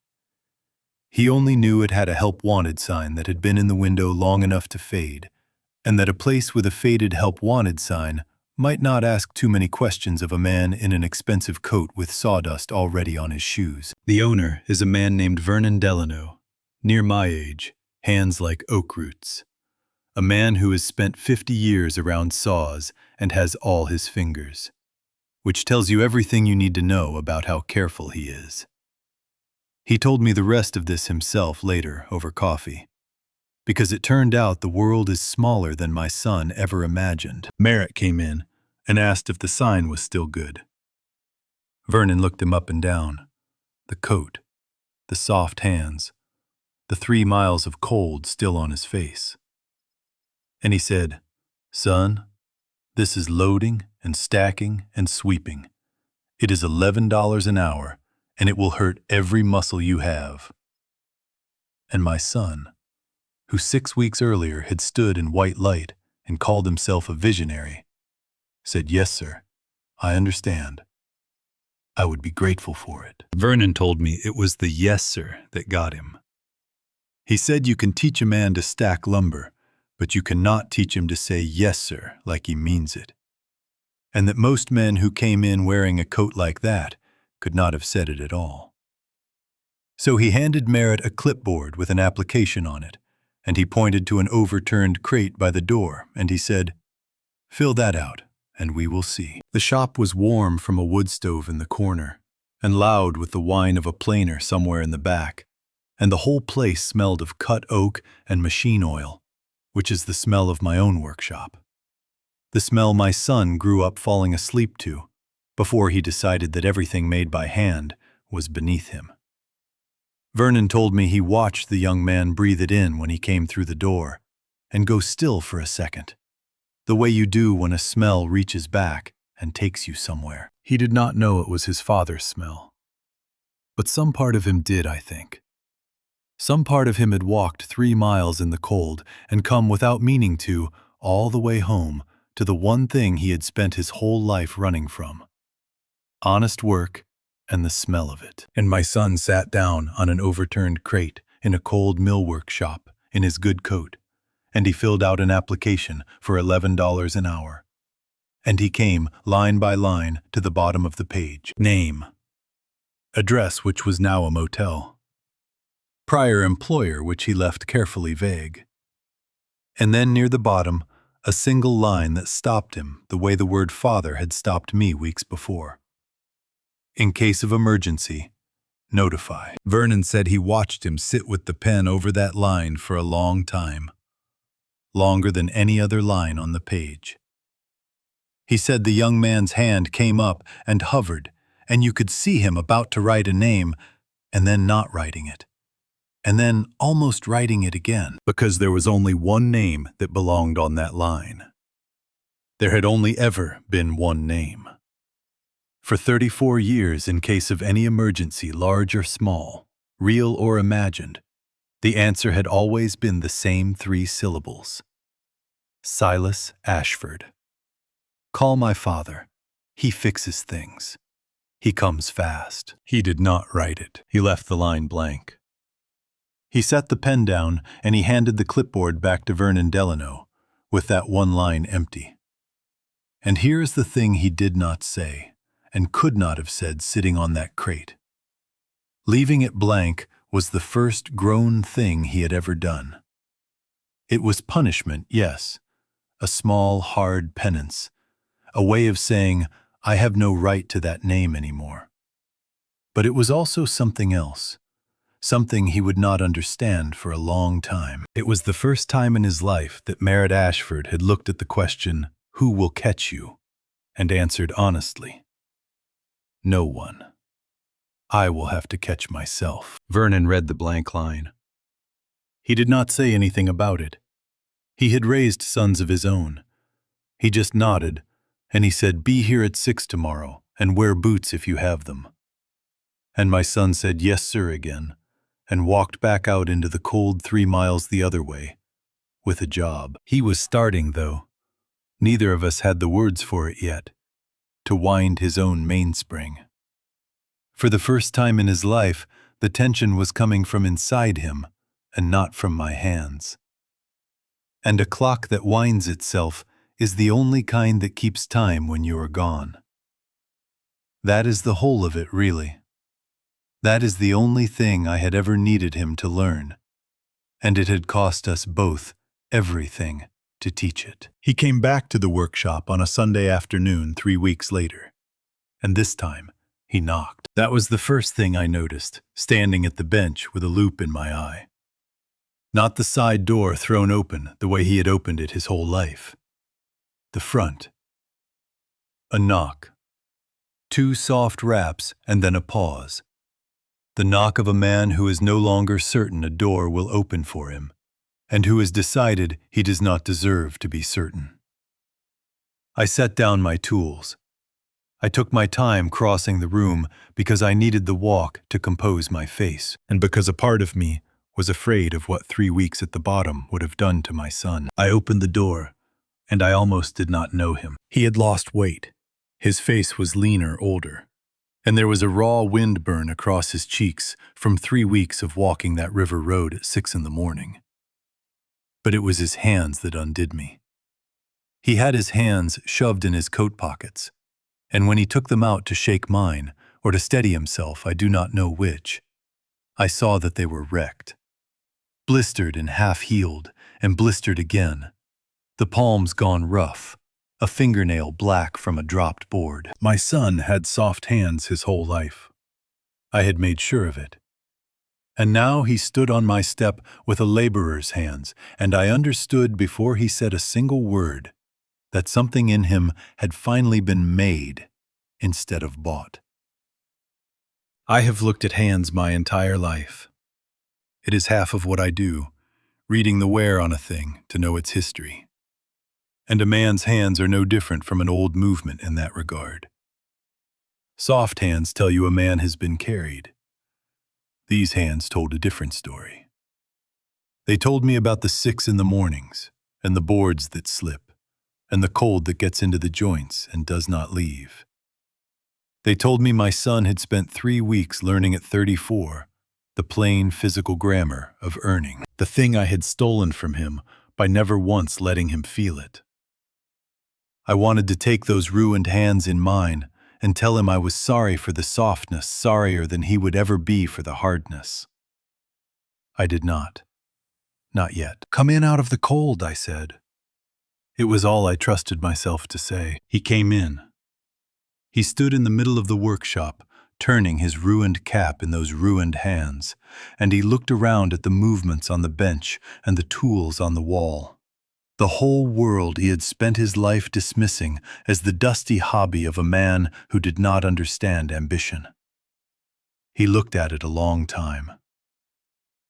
He only knew it had a help wanted sign that had been in the window long enough to fade, and that a place with a faded help wanted sign might not ask too many questions of a man in an expensive coat with sawdust already on his shoes. The owner is a man named Vernon Delano, near my age, hands like oak roots. A man who has spent 50 years around saws and has all his fingers, which tells you everything you need to know about how careful he is. He told me the rest of this himself later over coffee, because it turned out the world is smaller than my son ever imagined. Merritt came in and asked if the sign was still good. Vernon looked him up and down. The coat, the soft hands, the 3 miles of cold still on his face. And he said, "Son, this is loading and stacking and sweeping. It is $11 an hour, and it will hurt every muscle you have." And my son, who 6 weeks earlier had stood in white light and called himself a visionary, said, "Yes, sir, I understand. I would be grateful for it." Vernon told me it was the "yes, sir" that got him. He said you can teach a man to stack lumber, but you cannot teach him to say "yes, sir" like he means it. And that most men who came in wearing a coat like that could not have said it at all. So he handed Merritt a clipboard with an application on it, and he pointed to an overturned crate by the door, and he said, "Fill that out, and we will see." The shop was warm from a wood stove in the corner, and loud with the whine of a planer somewhere in the back, and the whole place smelled of cut oak and machine oil, which is the smell of my own workshop. The smell my son grew up falling asleep to, before he decided that everything made by hand was beneath him. Vernon told me he watched the young man breathe it in when he came through the door, and go still for a second, the way you do when a smell reaches back and takes you somewhere. He did not know it was his father's smell. But some part of him did, I think. Some part of him had walked 3 miles in the cold and come without meaning to, all the way home, to the one thing he had spent his whole life running from: honest work and the smell of it. And my son sat down on an overturned crate in a cold millwork shop in his good coat, and he filled out an application for $11 an hour. And he came, line by line, to the bottom of the page. Name. Address, which was now a motel. Prior employer, which he left carefully vague. And then near the bottom, A single line that stopped him the way the word father had stopped me weeks before. In case of emergency, notify. Vernon said he watched him sit with the pen over that line for a long time, longer than any other line on the page. He said the young man's hand came up and hovered, and you could see him about to write a name, and then not writing it, and then almost writing it again, because there was only one name that belonged on that line. There had only ever been one name. For 34 years, in case of any emergency, large or small, real or imagined, the answer had always been the same 3 syllables. Silas Ashford. Call my father. He fixes things. He comes fast. He did not write it. He left the line blank. He set the pen down and he handed the clipboard back to Vernon Delano, with that one line empty. And here is the thing he did not say, and could not have said sitting on that crate. Leaving it blank was the first grown thing he had ever done. It was punishment, yes, a small, hard penance, a way of saying, I have no right to that name anymore. But it was also something else, something he would not understand for a long time. It was the first time in his life that Merritt Ashford had looked at the question, who will catch you, and answered honestly, no one. I will have to catch myself. Vernon read the blank line. He did not say anything about it. He had raised sons of his own. He just nodded, and he said, be here at 6 tomorrow, and wear boots if you have them. And my son said, yes, sir, again, and walked back out into the cold 3 miles the other way, with a job. He was starting, though. Neither of us had the words for it yet, to wind his own mainspring. For the first time in his life, the tension was coming from inside him, and not from my hands. And a clock that winds itself is the only kind that keeps time when you are gone. That is the whole of it, really. That is the only thing I had ever needed him to learn, and it had cost us both everything to teach it. He came back to the workshop on a Sunday afternoon 3 weeks later, and this time he knocked. That was the first thing I noticed, standing at the bench with a loop in my eye. Not the side door thrown open the way he had opened it his whole life. The front. A knock. 2 soft raps and then a pause. The knock of a man who is no longer certain a door will open for him, and who has decided he does not deserve to be certain. I set down my tools. I took my time crossing the room because I needed the walk to compose my face, and because a part of me was afraid of what 3 weeks at the bottom would have done to my son. I opened the door, and I almost did not know him. He had lost weight. His face was leaner, older, and there was a raw wind burn across his cheeks from 3 weeks of walking that river road at 6 in the morning. But it was his hands that undid me. He had his hands shoved in his coat pockets, and when he took them out to shake mine, or to steady himself, I do not know which, I saw that they were wrecked. Blistered and half-healed, and blistered again. The palms gone rough, a fingernail black from a dropped board. My son had soft hands his whole life. I had made sure of it. And now he stood on my step with a laborer's hands, and I understood before he said a single word that something in him had finally been made instead of bought. I have looked at hands my entire life. It is half of what I do, reading the wear on a thing to know its history. And a man's hands are no different from an old movement in that regard. Soft hands tell you a man has been carried. These hands told a different story. They told me about the 6 in the mornings, and the boards that slip, and the cold that gets into the joints and does not leave. They told me my son had spent 3 weeks learning at 34 the plain physical grammar of earning, the thing I had stolen from him by never once letting him feel it. I wanted to take those ruined hands in mine and tell him I was sorry for the softness, sorrier than he would ever be for the hardness. I did not. Not yet. Come in out of the cold, I said. It was all I trusted myself to say. He came in. He stood in the middle of the workshop, turning his ruined cap in those ruined hands, and he looked around at the movements on the bench and the tools on the wall. The whole world he had spent his life dismissing as the dusty hobby of a man who did not understand ambition. He looked at it a long time.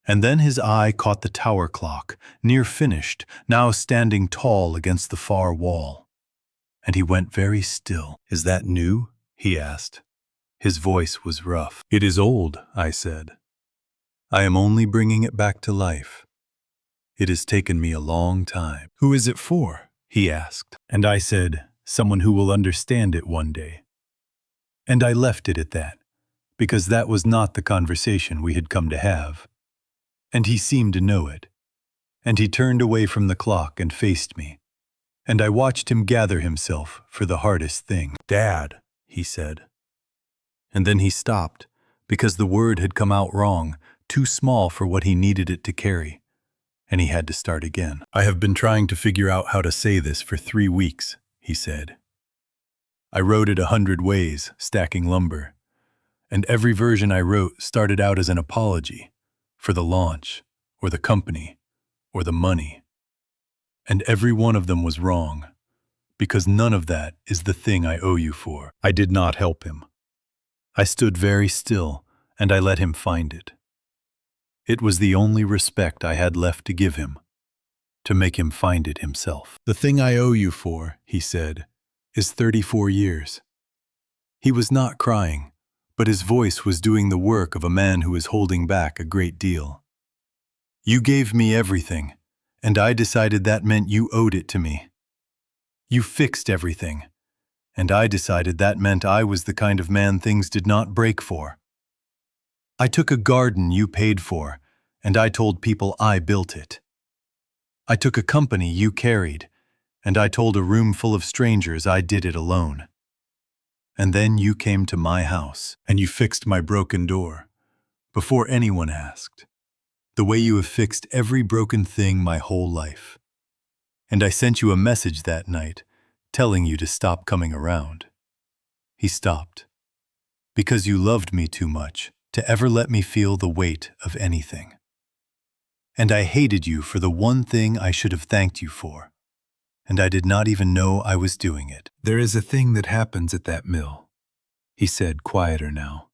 And then his eye caught the tower clock, near finished, now standing tall against the far wall. And he went very still. "Is that new?" he asked. His voice was rough. "It is old," I said. "I am only bringing it back to life. It has taken me a long time." "Who is it for?" he asked. And I said, "Someone who will understand it one day." And I left it at that, because that was not the conversation we had come to have. And he seemed to know it. And he turned away from the clock and faced me. And I watched him gather himself for the hardest thing. "Dad," he said. And then he stopped, because the word had come out wrong, too small for what he needed it to carry. And he had to start again. "I have been trying to figure out how to say this for 3 weeks, he said. "I wrote it 100 ways, stacking lumber. And every version I wrote started out as an apology for the launch, or the company, or the money. And every one of them was wrong, because none of that is the thing I owe you for." I did not help him. I stood very still, and I let him find it. It was the only respect I had left to give him, to make him find it himself. "The thing I owe you for," he said, "is 34 years. He was not crying, but his voice was doing the work of a man who is holding back a great deal. "You gave me everything, and I decided that meant you owed it to me. You fixed everything, and I decided that meant I was the kind of man things did not break for. I took a garden you paid for, and I told people I built it. I took a company you carried, and I told a room full of strangers I did it alone. And then you came to my house, and you fixed my broken door, before anyone asked, the way you have fixed every broken thing my whole life. And I sent you a message that night, telling you to stop coming around." He stopped. "Because you loved me too much to ever let me feel the weight of anything. And I hated you for the one thing I should have thanked you for, and I did not even know I was doing it." "There is a thing that happens at that mill," he said, quieter now.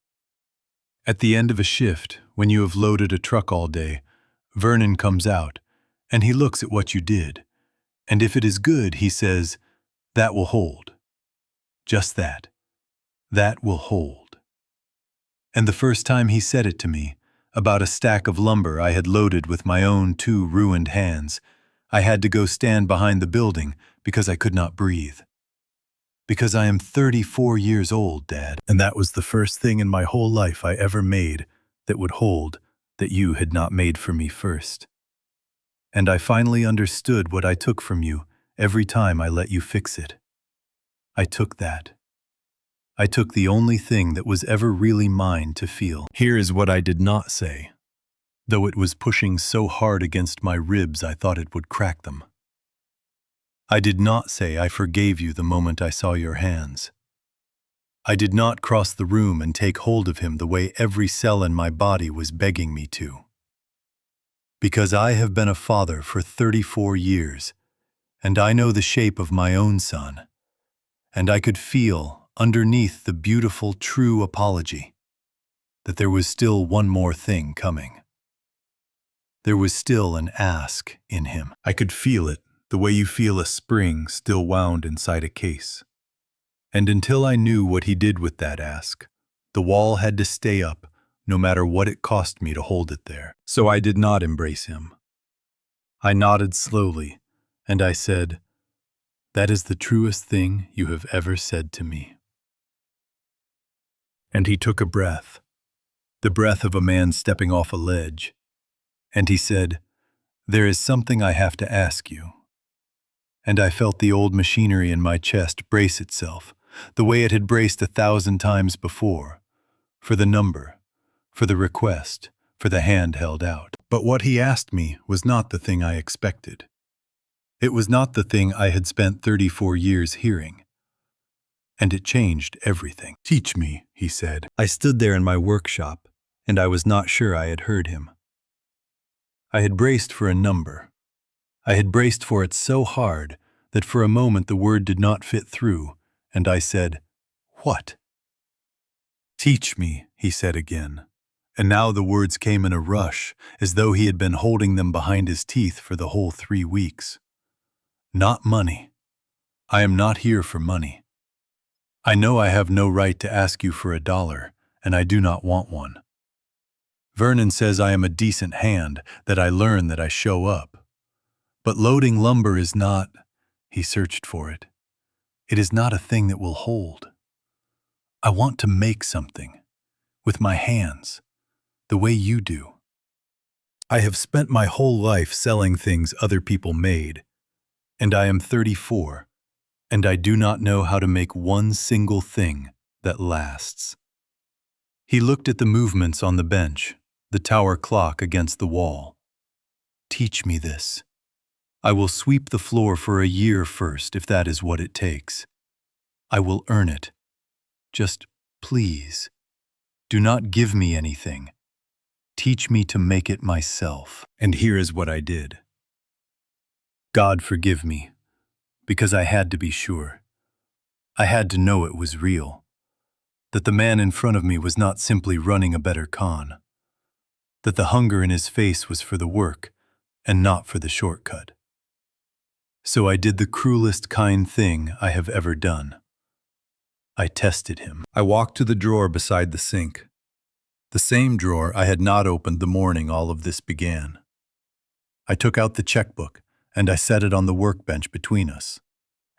"At the end of a shift, when you have loaded a truck all day, Vernon comes out, and he looks at what you did, and if it is good, he says, 'That will hold.' Just that. That will hold." And the first time he said it to me, about a stack of lumber I had loaded with my own 2 ruined hands, I had to go stand behind the building because I could not breathe. "Because I am 34 years old, Dad, and that was the first thing in my whole life I ever made that would hold that you had not made for me first. And I finally understood what I took from you every time I let you fix it. I took that. I took the only thing that was ever really mine to feel." Here is what I did not say, though it was pushing so hard against my ribs I thought it would crack them. I did not say I forgave you the moment I saw your hands. I did not cross the room and take hold of him the way every cell in my body was begging me to. Because I have been a father for 34 years, and I know the shape of my own son, and I could feel, underneath the beautiful, true apology, that there was still one more thing coming. There was still an ask in him. I could feel it, the way you feel a spring still wound inside a case. And until I knew what he did with that ask, the wall had to stay up, no matter what it cost me to hold it there. So I did not embrace him. I nodded slowly, and I said, "That is the truest thing you have ever said to me." And he took a breath, the breath of a man stepping off a ledge, and he said, "There is something I have to ask you." And I felt the old machinery in my chest brace itself, the way it had braced 1,000 times before, for the number, for the request, for the hand held out. But what he asked me was not the thing I expected. It was not the thing I had spent 34 years hearing. And it changed everything. "Teach me," he said. I stood there in my workshop, and I was not sure I had heard him. I had braced for a number. I had braced for it so hard that for a moment the word did not fit through, and I said, "What?" "Teach me," he said again. And now the words came in a rush, as though he had been holding them behind his teeth for the whole 3 weeks. "Not money. I am not here for money. I know I have no right to ask you for $1, and I do not want one. Vernon says I am a decent hand, that I learn, that I show up. But loading lumber is not," he searched for it, "it is not a thing that will hold. I want to make something, with my hands, the way you do. I have spent my whole life selling things other people made, and I am 34, and I do not know how to make one single thing that lasts." He looked at the movements on the bench, the tower clock against the wall. "Teach me this. I will sweep the floor for a year first, if that is what it takes. I will earn it. Just please, do not give me anything. Teach me to make it myself." And here is what I did. God forgive me, because I had to be sure. I had to know it was real, that the man in front of me was not simply running a better con, that the hunger in his face was for the work and not for the shortcut. So I did the cruelest kind thing I have ever done. I tested him. I walked to the drawer beside the sink, the same drawer I had not opened the morning all of this began. I took out the checkbook, and I set it on the workbench between us,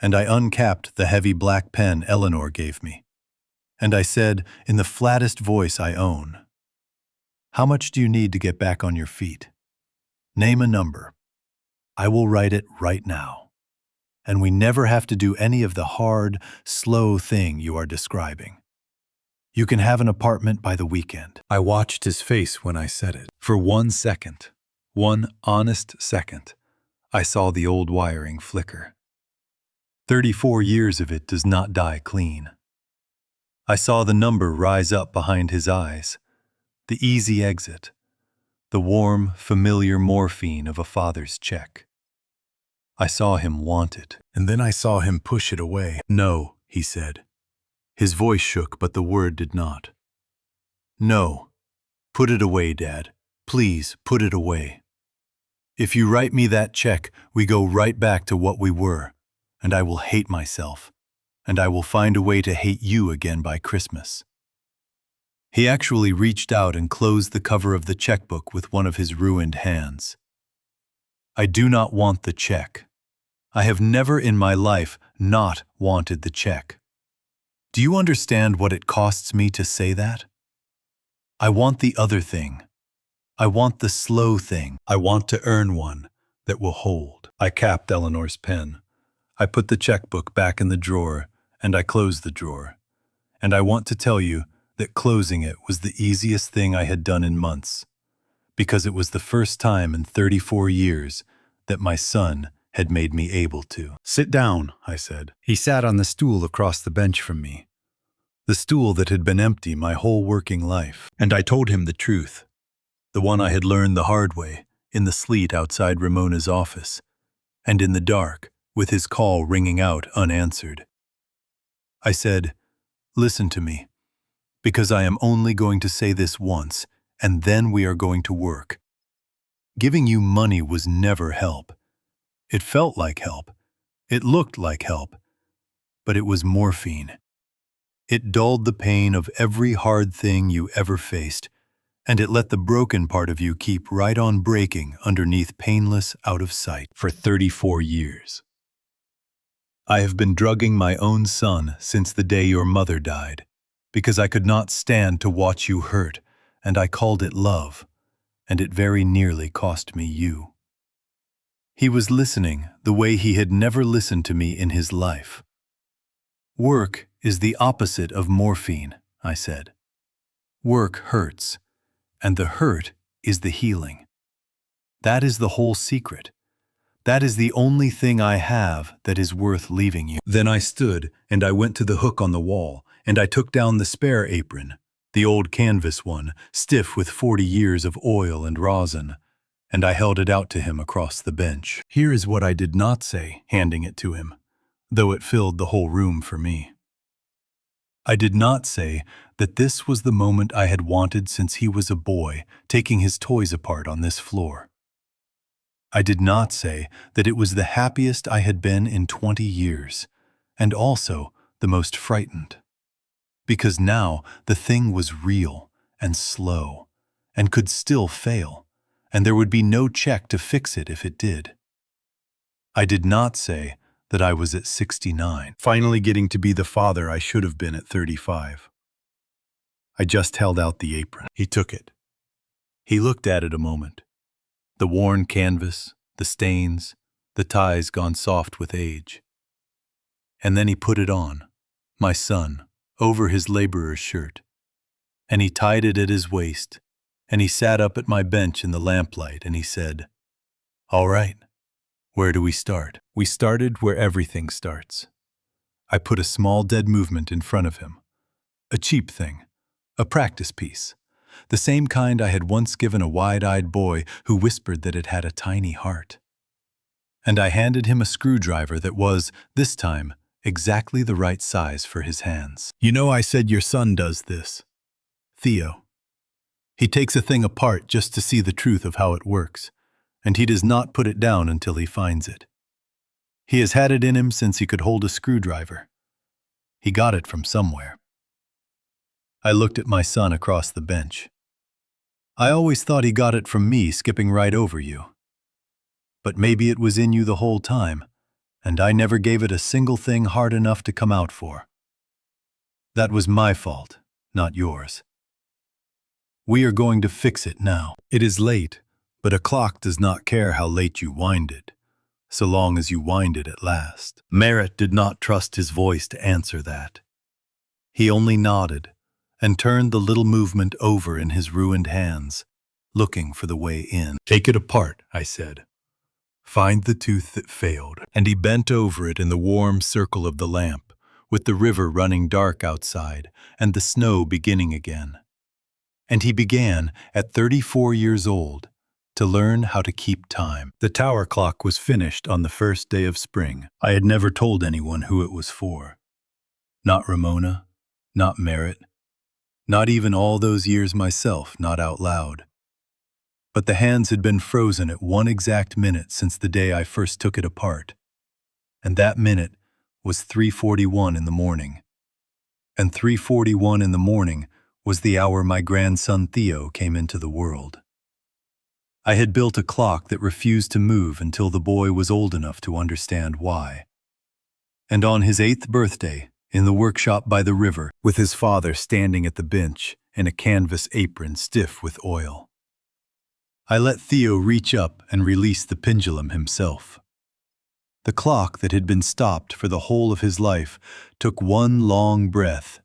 and I uncapped the heavy black pen Eleanor gave me, and I said, in the flattest voice I own, "How much do you need to get back on your feet? Name a number. I will write it right now, and we never have to do any of the hard, slow thing you are describing. You can have an apartment by the weekend." I watched his face when I said it. For 1 second, one honest second, I saw the old wiring flicker. 34 years of it does not die clean. I saw the number rise up behind his eyes, the easy exit, the warm, familiar morphine of a father's check. I saw him want it, and then I saw him push it away. "No," he said. His voice shook, but the word did not. "No. Put it away, Dad. Please, put it away. If you write me that check, we go right back to what we were, and I will hate myself, and I will find a way to hate you again by Christmas." He actually reached out and closed the cover of the checkbook with one of his ruined hands. I do not want the check. I have never in my life not wanted the check. Do you understand what it costs me to say that? I want the other thing. I want the slow thing. I want to earn one that will hold. I capped Eleanor's pen. I put the checkbook back in the drawer, and I closed the drawer. And I want to tell you that closing it was the easiest thing I had done in months, because it was the first time in 34 years that my son had made me able to. "Sit down," I said. He sat on the stool across the bench from me, the stool that had been empty my whole working life. And I told him the truth, the one I had learned the hard way, in the sleet outside Ramona's office, and in the dark, with his call ringing out unanswered. I said, "Listen to me, because I am only going to say this once, and then we are going to work. Giving you money was never help. It felt like help. It looked like help. But it was morphine. It dulled the pain of every hard thing you ever faced, and it let the broken part of you keep right on breaking underneath painless out of sight for 34 years. I have been drugging my own son since the day your mother died, because I could not stand to watch you hurt, and I called it love, and it very nearly cost me you." He was listening the way he had never listened to me in his life. "Work is the opposite of morphine," I said. "Work hurts, and the hurt is the healing. That is the whole secret. That is the only thing I have that is worth leaving you. Then I stood, and I went to the hook on the wall, and I took down the spare apron, the old canvas one, stiff with 40 years of oil and rosin, and I held it out to him across the bench. Here is what I did not say, handing it to him, though it filled the whole room for me. I did not say that this was the moment I had wanted since he was a boy, taking his toys apart on this floor. I did not say that it was the happiest I had been in 20 years, and also the most frightened. Because now the thing was real and slow, and could still fail, and there would be no check to fix it if it did. I did not say that I was at 69, finally getting to be the father I should have been at 35. I just held out the apron. He took it. He looked at it a moment. The worn canvas, the stains, the ties gone soft with age. And then he put it on, my son, over his laborer's shirt. And he tied it at his waist, and he sat up at my bench in the lamplight, and he said, "All right, where do we start?" We started where everything starts. I put a small dead movement in front of him. A cheap thing, a practice piece. The same kind I had once given a wide-eyed boy who whispered that it had a tiny heart. And I handed him a screwdriver that was, this time, exactly the right size for his hands. "You know, I said your son does this. Theo. He takes a thing apart just to see the truth of how it works, and he does not put it down until he finds it. He has had it in him since he could hold a screwdriver. He got it from somewhere." I looked at my son across the bench. "I always thought he got it from me skipping right over you. But maybe it was in you the whole time, and I never gave it a single thing hard enough to come out for. That was my fault, not yours. We are going to fix it now. It is late, but a clock does not care how late you wind it, so long as you wind it at last." Merritt did not trust his voice to answer that. He only nodded and turned the little movement over in his ruined hands, looking for the way in. "Take it apart," I said. "Find the tooth that failed." And he bent over it in the warm circle of the lamp, with the river running dark outside and the snow beginning again. And he began, at 34 years old, to learn how to keep time. The tower clock was finished on the first day of spring. I had never told anyone who it was for. Not Ramona, not Merritt, not even all those years myself, not out loud. But the hands had been frozen at one exact minute since the day I first took it apart. And that minute was 3:41 in the morning. And 3:41 in the morning was the hour my grandson Theo came into the world. I had built a clock that refused to move until the boy was old enough to understand why. And on his 8th birthday, in the workshop by the river, with his father standing at the bench in a canvas apron stiff with oil, I let Theo reach up and release the pendulum himself. The clock that had been stopped for the whole of his life took one long breath,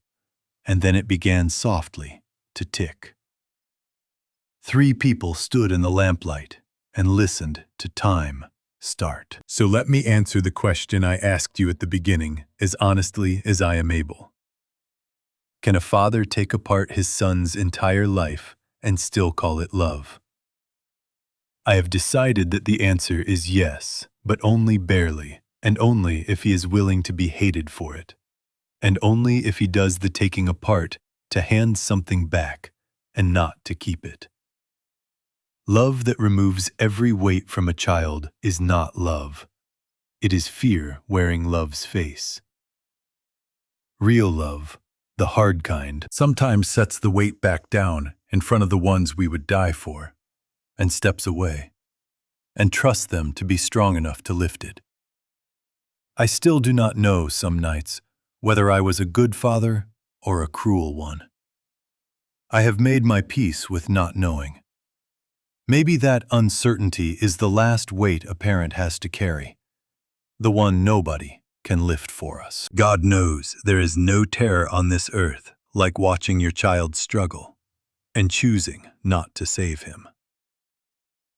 and then it began softly to tick. 3 people stood in the lamplight and listened to time start. So let me answer the question I asked you at the beginning as honestly as I am able. Can a father take apart his son's entire life and still call it love? I have decided that the answer is yes, but only barely, and only if he is willing to be hated for it, and only if he does the taking apart to hand something back and not to keep it. Love that removes every weight from a child is not love. It is fear wearing love's face. Real love, the hard kind, sometimes sets the weight back down in front of the ones we would die for, and steps away, and trusts them to be strong enough to lift it. I still do not know some nights whether I was a good father or a cruel one. I have made my peace with not knowing. Maybe that uncertainty is the last weight a parent has to carry, the one nobody can lift for us. God knows there is no terror on this earth like watching your child struggle and choosing not to save him.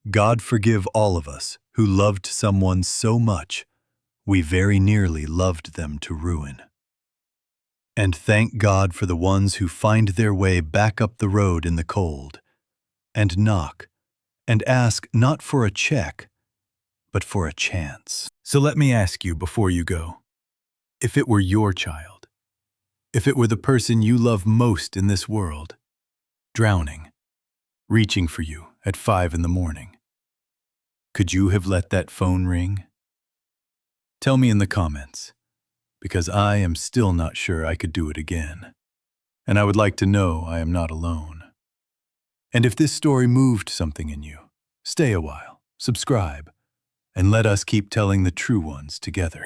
God forgive all of us who loved someone so much we very nearly loved them to ruin. And thank God for the ones who find their way back up the road in the cold, and knock, and ask not for a check, but for a chance. So let me ask you before you go, if it were your child, if it were the person you love most in this world, drowning, reaching for you at 5 in the morning, could you have let that phone ring? Tell me in the comments, because I am still not sure I could do it again. And I would like to know I am not alone. And if this story moved something in you, stay a while, subscribe, and let us keep telling the true ones together.